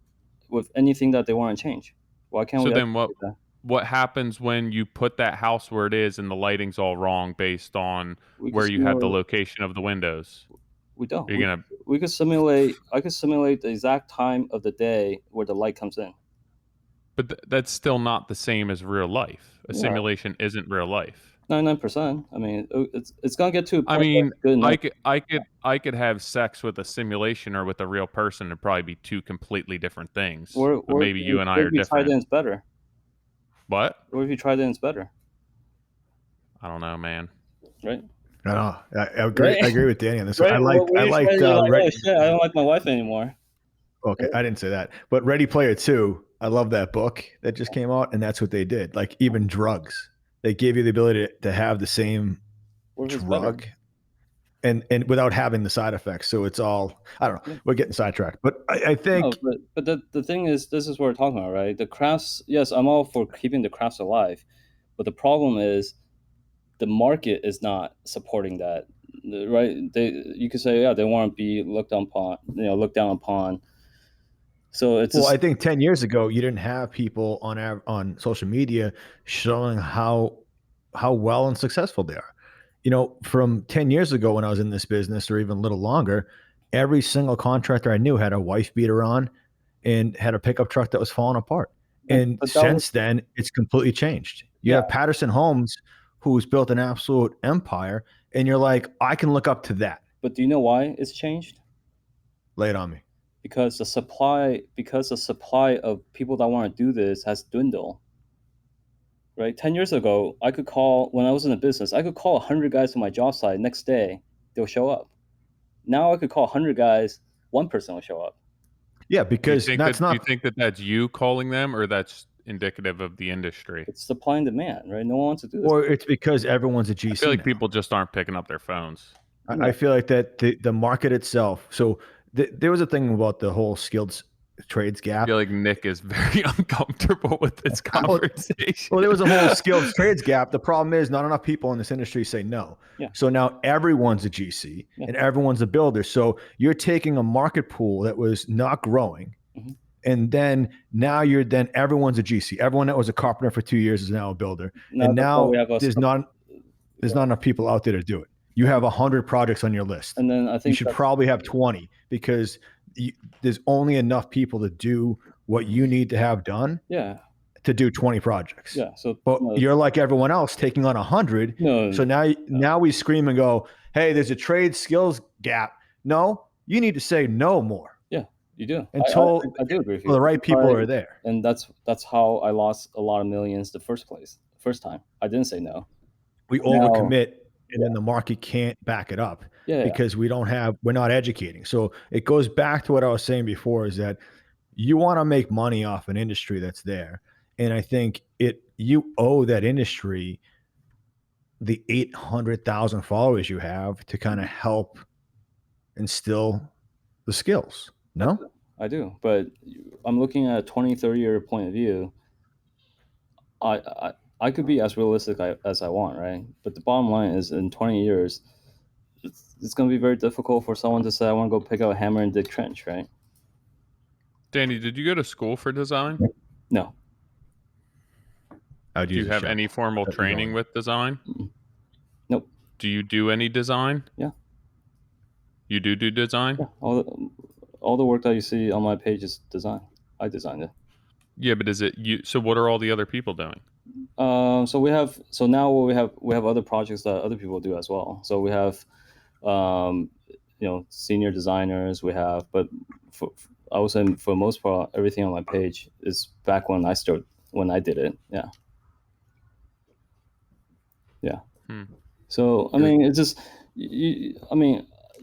Speaker 4: with anything that they want to change. Why can't we?
Speaker 3: So then what happens when you put that house where it is and the lighting's all wrong based on where you have the location of the windows?
Speaker 4: We don't.
Speaker 3: I
Speaker 4: could simulate the exact time of the day where the light comes in.
Speaker 3: But that's still not the same as real life. A simulation isn't real life.
Speaker 4: 99%. I mean, it's gonna get to a point.
Speaker 3: I mean, I could have sex with a simulation or with a real person. It'd probably be 2 completely different things. But maybe you and I are different.
Speaker 4: Tried it, it's better.
Speaker 3: What?
Speaker 4: What if you tried it and it's better?
Speaker 3: I don't know, man.
Speaker 4: Right?
Speaker 2: I know. I agree with Danny on this.
Speaker 4: Right?
Speaker 2: I don't like
Speaker 4: my wife anymore.
Speaker 2: Okay, I didn't say that. But Ready Player 2, I love that book that just came out, and that's what they did. Like even drugs, they gave you the ability to have the same drug and without having the side effects. So it's all, I don't know. We're getting sidetracked, but I think.
Speaker 4: No, but the thing is, this is what we're talking about, right? The crafts. Yes, I'm all for keeping the crafts alive, but the problem is the market is not supporting that, right? You could say, yeah, they want to be looked down upon. So it's
Speaker 2: I think 10 years ago, you didn't have people on social media showing how well and successful they are. You know, from 10 years ago when I was in this business, or even a little longer, every single contractor I knew had a wife beater on and had a pickup truck that was falling apart. And since then, it's completely changed. You have Patterson Homes, who's built an absolute empire, and you're like, I can look up to that.
Speaker 4: But do you know why it's changed?
Speaker 2: Lay it on me.
Speaker 4: Because the supply of people that want to do this has dwindled. Right? 10 years ago, when I was in the business, I could call 100 guys to my job site. Next day, they'll show up. Now I could call 100 guys, one person will show up.
Speaker 2: Yeah, because
Speaker 3: do you think that that's you calling them, or that's indicative of the industry?
Speaker 4: It's supply and demand, right? No one wants to do this.
Speaker 2: Or it's because everyone's a GC.
Speaker 3: I feel like people just aren't picking up their phones.
Speaker 2: I feel like that the market itself. So there was a thing about the whole skilled trades gap.
Speaker 3: I feel like Nick is very uncomfortable with this conversation.
Speaker 2: Well, there was a whole skilled trades gap. The problem is not enough people in this industry say no.
Speaker 4: Yeah.
Speaker 2: So now everyone's a GC and everyone's a builder. So you're taking a market pool that was not growing. Mm-hmm. And then now everyone's a GC. Everyone that was a carpenter for 2 years is now a builder. And now there's not enough people out there to do it. You have 100 projects on your list.
Speaker 4: And then I think
Speaker 2: you should probably have 20 because there's only enough people to do what you need to have done.
Speaker 4: Yeah.
Speaker 2: To do 20 projects.
Speaker 4: Yeah. So,
Speaker 2: you're like everyone else taking on 100.
Speaker 4: No.
Speaker 2: So now we scream and go, hey, there's a trade skills gap. No, you need to say no more.
Speaker 4: Yeah, you do.
Speaker 2: Until
Speaker 4: I do agree with you.
Speaker 2: The right people are there.
Speaker 4: And that's how I lost a lot of millions the first time. I didn't say no.
Speaker 2: We overcommit. And then the market can't back it up because we're not educating. So it goes back to what I was saying before, is that you want to make money off an industry that's there. And I think you owe that industry the 800,000 followers you have to kind of help instill the skills. No?
Speaker 4: I do. But I'm looking at a 20, 30-year point of view. I could be as realistic as I want, right? But the bottom line is, in 20 years, it's going to be very difficult for someone to say, I want to go pick up a hammer and dig trench, right?
Speaker 3: Danny, did you go to school for design?
Speaker 4: No.
Speaker 3: Do you have any formal training with design?
Speaker 4: Nope.
Speaker 3: Do you do any design?
Speaker 4: Yeah.
Speaker 3: You do design?
Speaker 4: Yeah. All the work that you see on my page is design. I designed it.
Speaker 3: Yeah, but is it you? So what are all the other people doing?
Speaker 4: Now we have other projects that other people do as well. So we have, senior designers. We have, but I would say for the most part, everything on my page is back when I did it. Yeah. Yeah. So I mean, it's just, you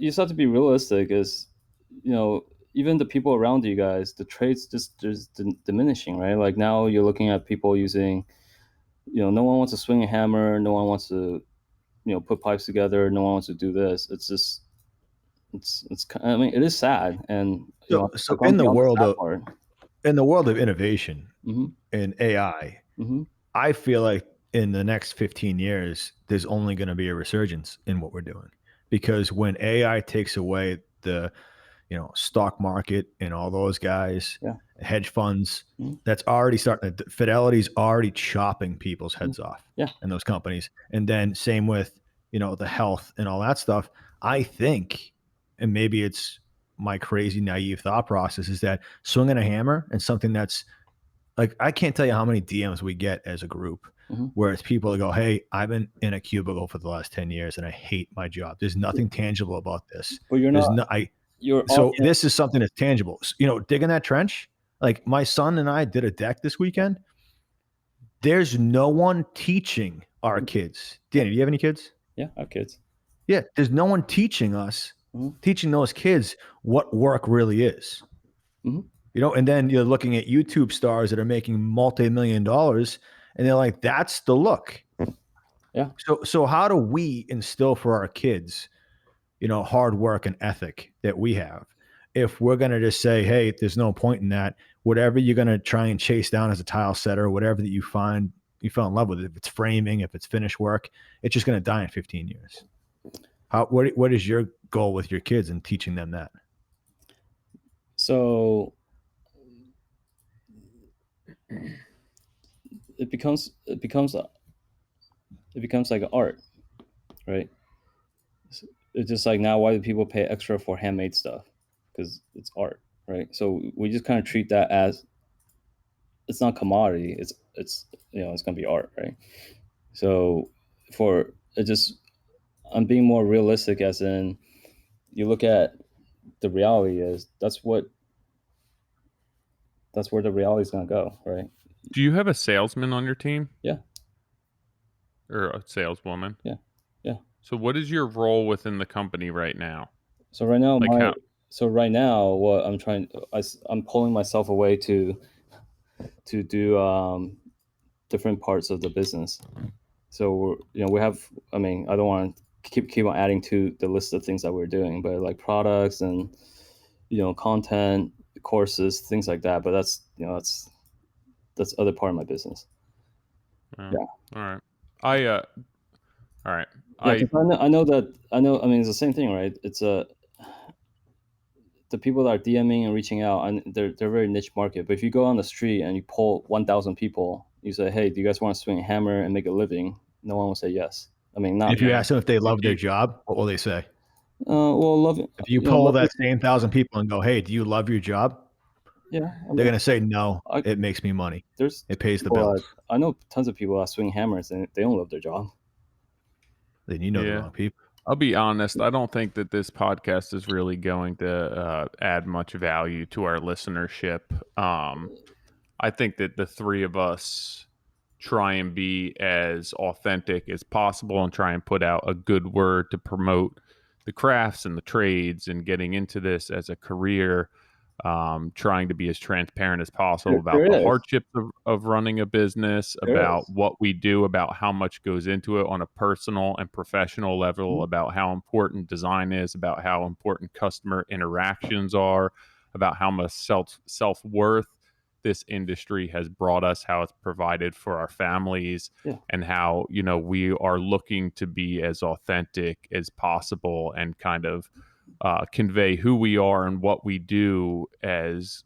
Speaker 4: just have to be realistic. Is, even the people around you guys, the trades just diminishing, right? Like now you're looking at people using. No one wants to swing a hammer. No one wants to, put pipes together. No one wants to do this. It's just, it is sad. And
Speaker 2: so in the world of innovation and AI, I feel like in the next 15 years, there's only going to be a resurgence in what we're doing, because when AI takes away the, stock market and all those guys, hedge funds, that's already starting. Fidelity's already chopping people's heads off in those companies. And then same with, the health and all that stuff. I think, and maybe it's my crazy naive thought process, is that swinging a hammer and something that's like, I can't tell you how many DMs we get as a group where it's people that go, hey, I've been in a cubicle for the last 10 years and I hate my job. There's nothing tangible about this.
Speaker 4: But you're not.
Speaker 2: This is something that's tangible. Digging that trench, like my son and I did a deck this weekend. There's no one teaching our kids. Danny, do you have any kids?
Speaker 4: Yeah, I have kids.
Speaker 2: Yeah, there's no one teaching us, teaching those kids what work really is. You know, and then you're looking at YouTube stars that are making multi-million dollars, and they're like, that's the look.
Speaker 4: Yeah.
Speaker 2: So how do we instill for our kids, you know, hard work and ethic that we have? If we're going to just say, hey, there's no point in that, whatever you're going to try and chase down as a tile setter, whatever that you find you fell in love with, if it's framing, if it's finished work, it's just going to die in 15 years. What is your goal with your kids and teaching them that?
Speaker 4: So it becomes like art, right? It's just like, now, why do people pay extra for handmade stuff? Because it's art, right? So we just kind of treat that as, it's not commodity. It's you know, it's gonna be art, right? So I'm being more realistic, as in, you look at the reality is that's where the reality is gonna go, right?
Speaker 3: Do you have a salesman on your team?
Speaker 4: Yeah.
Speaker 3: Or a saleswoman?
Speaker 4: Yeah. Yeah.
Speaker 3: So what is your role within the company right now?
Speaker 4: So right now,
Speaker 3: Like
Speaker 4: right now, what I'm pulling myself away to do different parts of the business. So we have. I mean, I don't want to keep on adding to the list of things that we're doing, but like products and content, courses, things like that. But that's other part of my business.
Speaker 3: Yeah. All right. All right.
Speaker 4: Yeah, I know. I mean, it's the same thing, right? It's the people that are DMing and reaching out, and they're very niche market. But if you go on the street and you poll 1,000 people, you say, "Hey, do you guys want to swing a hammer and make a living?" No one will say yes. I mean, not.
Speaker 2: If you ask them if they love their job, what will they say?
Speaker 4: Well, love it.
Speaker 2: If you poll that same 1,000 people and go, "Hey, do you love your job?"
Speaker 4: Yeah,
Speaker 2: they're gonna say no. It makes me money. It pays the bills.
Speaker 4: I know tons of people that swing hammers and they don't love their job.
Speaker 2: Then you know the wrong people.
Speaker 3: I'll be honest. I don't think that this podcast is really going to add much value to our listenership. I think that the three of us try and be as authentic as possible and try and put out a good word to promote the crafts and the trades and getting into this as a career. Trying to be as transparent as possible about the hardships of running a business, about what we do, about how much goes into it on a personal and professional level, about how important design is, about how important customer interactions are, about how much self-worth this industry has brought us, how it's provided for our families, and how, we are looking to be as authentic as possible and kind of convey who we are and what we do as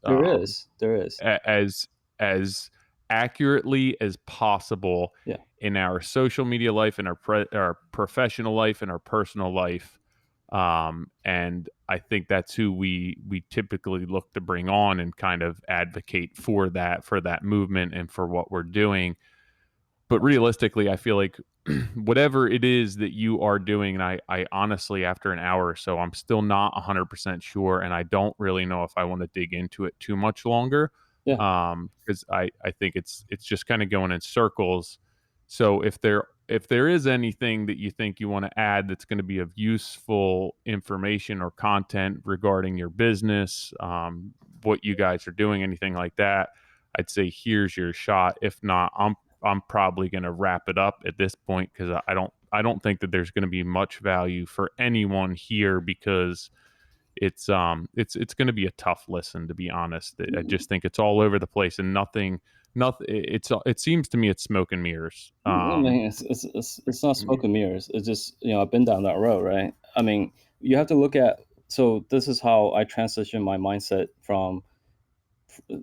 Speaker 3: as accurately as possible in our social media life, in our professional life, and our personal life. And I think that's who we typically look to bring on and kind of advocate for that movement and for what we're doing. But realistically, I feel like whatever it is that you are doing, and I honestly, after an hour or so, I'm still not 100% sure, and I don't really know if I want to dig into it too much longer. Because I think it's just kind of going in circles. So if there is anything that you think you want to add that's going to be of useful information or content regarding your business, what you guys are doing, anything like that, I'd say here's your shot. If not, I'm probably going to wrap it up at this point, because I don't think that there's going to be much value for anyone here, because it's going to be a tough listen, to be honest. I just think it's all over the place and nothing. It seems to me it's smoke and mirrors.
Speaker 4: I mean, it's not smoke and mirrors. It's just, I've been down that road, right? I mean, you have to look at. So this is how I transition my mindset from,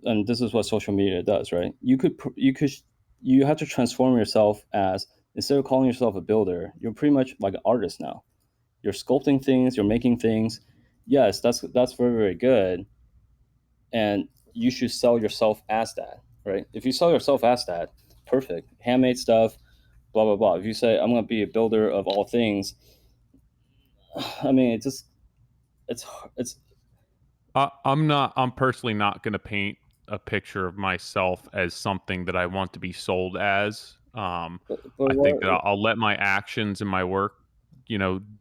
Speaker 4: and this is what social media does, right? You have to transform yourself as, instead of calling yourself a builder, you're pretty much like an artist now. You're sculpting things, you're making things. Yes, that's very, very good. And you should sell yourself as that, right? If you sell yourself as that, perfect. Handmade stuff, blah, blah, blah. If you say, I'm going to be a builder of all things, I mean,
Speaker 3: I'm personally not going to paint a picture of myself as something that I want to be sold as. I think that I'll let my actions and my work,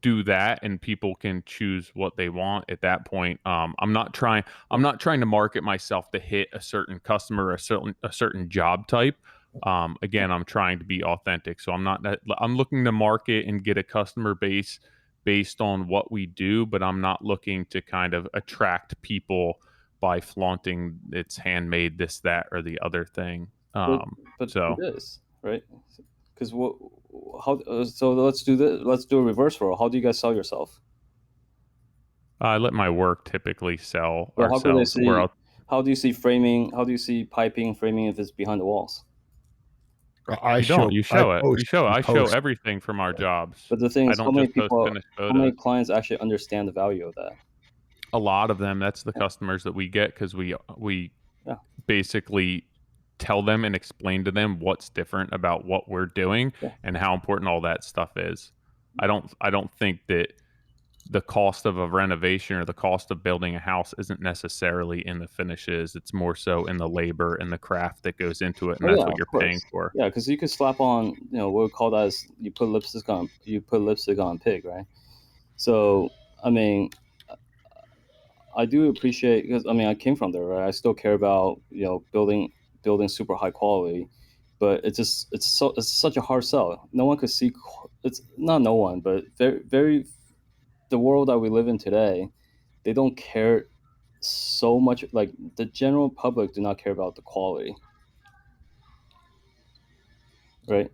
Speaker 3: do that, and people can choose what they want at that point. I'm not trying to market myself to hit a certain customer, a certain job type. Again, I'm trying to be authentic, so I'm looking to market and get a customer base based on what we do, but I'm not looking to kind of attract people by flaunting it's handmade, this, that, or the other thing.
Speaker 4: But so it is, right? Because so let's do a reverse role. How do you guys sell yourself?
Speaker 3: I let my work typically sell
Speaker 4: well,
Speaker 3: ourselves.
Speaker 4: How do you see framing? How do you see piping, framing if it's behind the walls?
Speaker 3: I show everything from our jobs.
Speaker 4: But the thing is, how many clients actually understand the value of that?
Speaker 3: A lot of them. That's the customers that we get, because we basically tell them and explain to them what's different about what we're doing and how important all that stuff is. I don't think that the cost of a renovation or the cost of building a house isn't necessarily in the finishes. It's more so in the labor and the craft that goes into it, and that's what you're paying for.
Speaker 4: Yeah, because you could slap on, what we call that is you put lipstick on pig, right? So, I mean, I do appreciate, because I came from there, right? I still care about building super high quality, but it's such a hard sell. No one could see. It's not no one, but very the world that we live in today, they don't care so much. Like the general public do not care about the quality, right?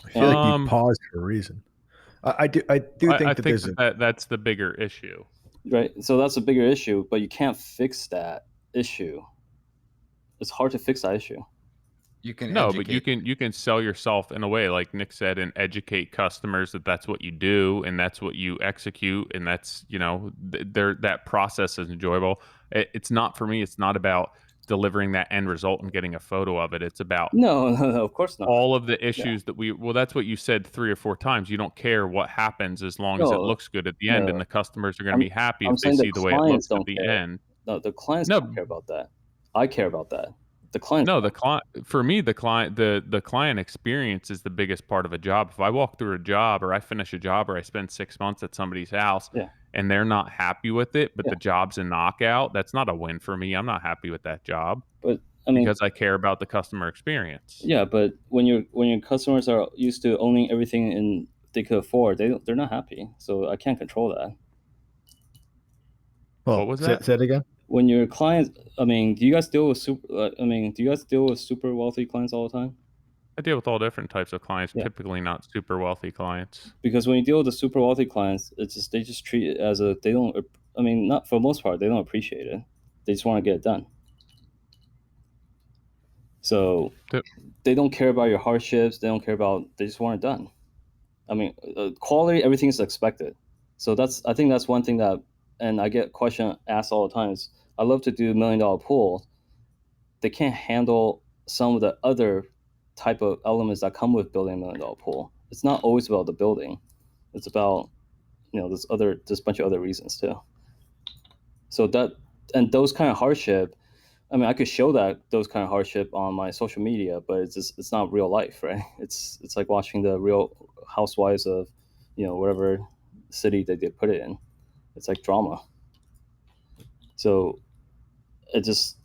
Speaker 2: I feel like you paused for a reason. I do think
Speaker 3: that's the bigger issue,
Speaker 4: right? So that's a bigger issue, but you can't fix that issue. It's hard to fix that issue.
Speaker 3: But you can sell yourself in a way, like Nick said, and educate customers that that's what you do and that's what you execute, and that's that process is enjoyable. It's not, for me, it's not about delivering that end result and getting a photo of it. It's about
Speaker 4: no, of course not.
Speaker 3: All of the issues that that's what you said 3 or 4 times. You don't care what happens as long as it looks good at the end, and the customers are going to be happy if they see the way it looks at the end.
Speaker 4: No, the clients don't care about that. I care about that. The client.
Speaker 3: No, the client. For me, the client experience is the biggest part of a job. If I walk through a job, or I finish a job, or I spend 6 months at somebody's house, and they're not happy with it, but the job's a knockout, that's not a win for me. I'm not happy with that job.
Speaker 4: But
Speaker 3: because I care about the customer experience.
Speaker 4: Yeah, but when your customers are used to owning everything and they could afford, they're not happy. So I can't control that.
Speaker 2: Well, what was that? Say it again.
Speaker 4: When your clients, do you guys deal with super wealthy clients all the time?
Speaker 3: I deal with all different types of clients, typically not super wealthy clients.
Speaker 4: Because when you deal with the super wealthy clients, they just treat it as not for the most part, they don't appreciate it. They just want to get it done. So they don't care about your hardships. They just want it done. Quality, everything is expected. So I think that's one thing that, and I get question asked all the time is, I love to do $1 million pools. They can't handle some of the other type of elements that come with building $1 million pool. It's not always about the building. It's about, there's bunch of other reasons too. So those kind of hardship, I could show those kind of hardship on my social media, but it's not real life, right? It's like watching the Real Housewives of, whatever city that they put it in. It's like drama. So it just,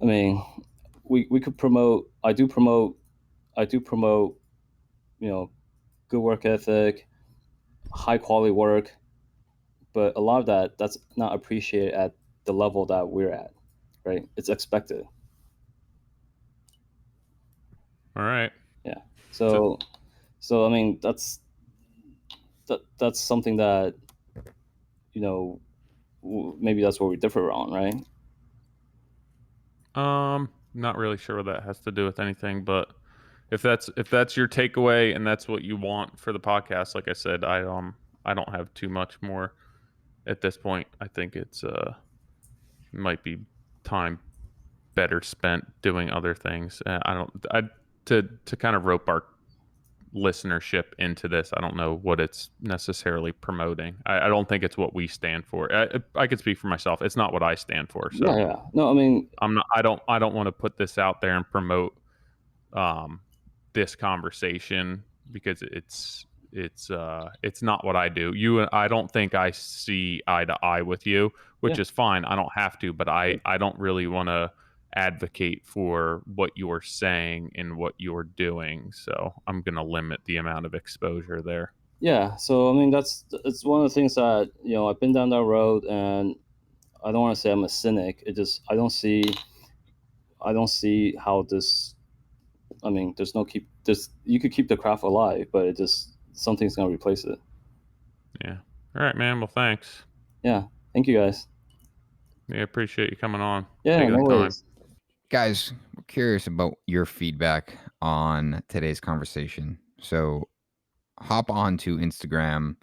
Speaker 4: we could promote. I do promote. Good work ethic, high quality work, but a lot of that's not appreciated at the level that we're at, right? It's expected.
Speaker 3: All right.
Speaker 4: Yeah. So that's something that, maybe that's where we differ on, right?
Speaker 3: Not really sure what that has to do with anything, but if that's your takeaway and that's what you want for the podcast, like I said, I don't have too much more at this point. I think it's might be time better spent doing other things. To kind of rope our listenership into this, I don't know what it's necessarily promoting. I don't think it's what we stand for. I could speak for myself. It's not what I stand for. So
Speaker 4: yeah. No,
Speaker 3: I'm not. I don't want to put this out there and promote this conversation, because it's not what I do. I don't think I see eye to eye with you, which is fine. I don't have to, but I don't really want to advocate for what you're saying and what you're doing. So I'm going to limit the amount of exposure there.
Speaker 4: Yeah. So, I mean, it's one of the things that, I've been down that road, and I don't want to say I'm a cynic. I don't see how this, I mean, you could keep the craft alive, but something's going to replace it.
Speaker 3: Yeah. All right, man. Well, thanks.
Speaker 4: Yeah. Thank you, guys.
Speaker 3: Yeah. Appreciate you coming on.
Speaker 4: Yeah. No worries.
Speaker 1: Guys, we're curious about your feedback on today's conversation. So hop on to Instagram,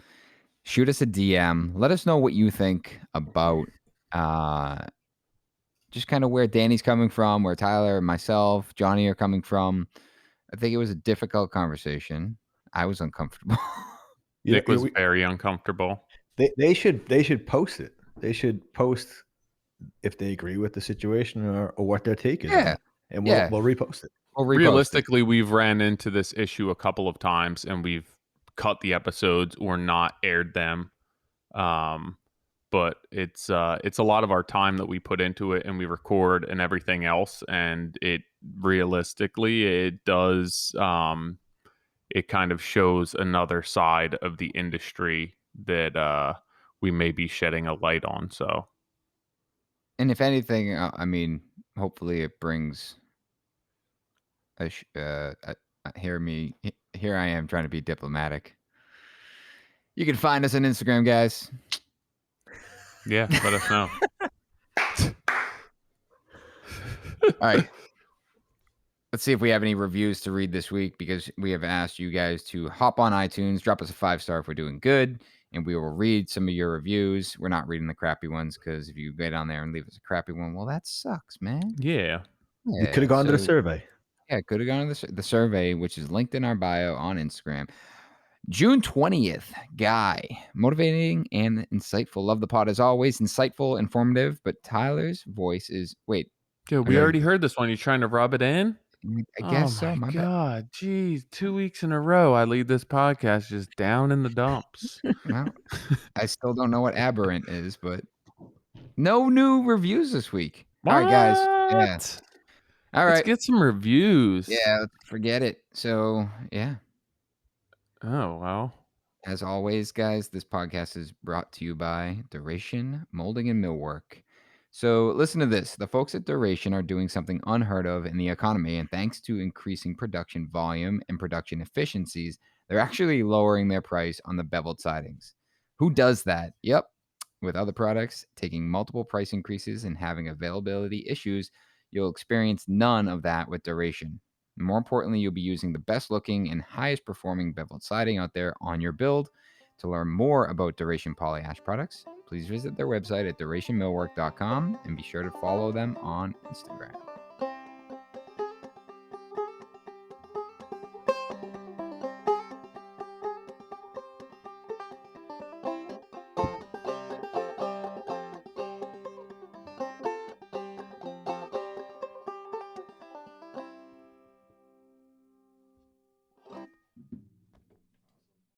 Speaker 1: shoot us a DM. Let us know what you think about just kind of where Danny's coming from, where Tyler, myself, Johnny are coming from. I think it was a difficult conversation. I was uncomfortable.
Speaker 3: Nick was very uncomfortable.
Speaker 2: They should post it. They should post if they agree with the situation or what their take is.
Speaker 1: Yeah.
Speaker 2: And we'll repost it.
Speaker 3: Realistically, we've ran into this issue a couple of times, and we've cut the episodes or not aired them. But it's a lot of our time that we put into it, and we record and everything else. And it does. It kind of shows another side of the industry that we may be shedding a light on. So,
Speaker 1: and if anything, I mean, hopefully it brings here I am trying to be diplomatic. You can find us on Instagram, guys.
Speaker 3: Yeah, let us know.
Speaker 1: All right. Let's see if we have any reviews to read this week, because we have asked you guys to hop on iTunes, drop us a 5-star if we're doing good, and we will read some of your reviews. We're not reading the crappy ones, because if you get on there and leave us a crappy one, well, that sucks, man.
Speaker 3: Yeah.
Speaker 2: You could have gone to the survey.
Speaker 1: Yeah, could have gone to the survey, which is linked in our bio on Instagram. June 20th, Guy, motivating and insightful. Love the pod as always. Insightful, informative, but Tyler's voice is... Wait.
Speaker 3: Dude, we already heard this one. You trying to rub it in?
Speaker 1: I guess so.
Speaker 3: My God. Geez, 2 weeks in a row, I lead this podcast just down in the dumps.
Speaker 1: Well, I still don't know what aberrant is, but no new reviews this week.
Speaker 3: What?
Speaker 1: All right, guys. Yeah. All right.
Speaker 3: Let's get some reviews.
Speaker 1: Yeah, forget it. So, yeah.
Speaker 3: Oh, well.
Speaker 1: As always, guys, this podcast is brought to you by Duration Moulding and Millwork. So listen to this. The folks at Duration are doing something unheard of in the economy, and thanks to increasing production volume and production efficiencies, they're actually lowering their price on the beveled sidings. Who does that? Yep. With other products, taking multiple price increases and having availability issues, you'll experience none of that with Duration. More importantly, you'll be using the best looking and highest performing beveled siding out there on your build. To learn more about Duration Polyash products, please visit their website at durationmillwork.com and be sure to follow them on Instagram.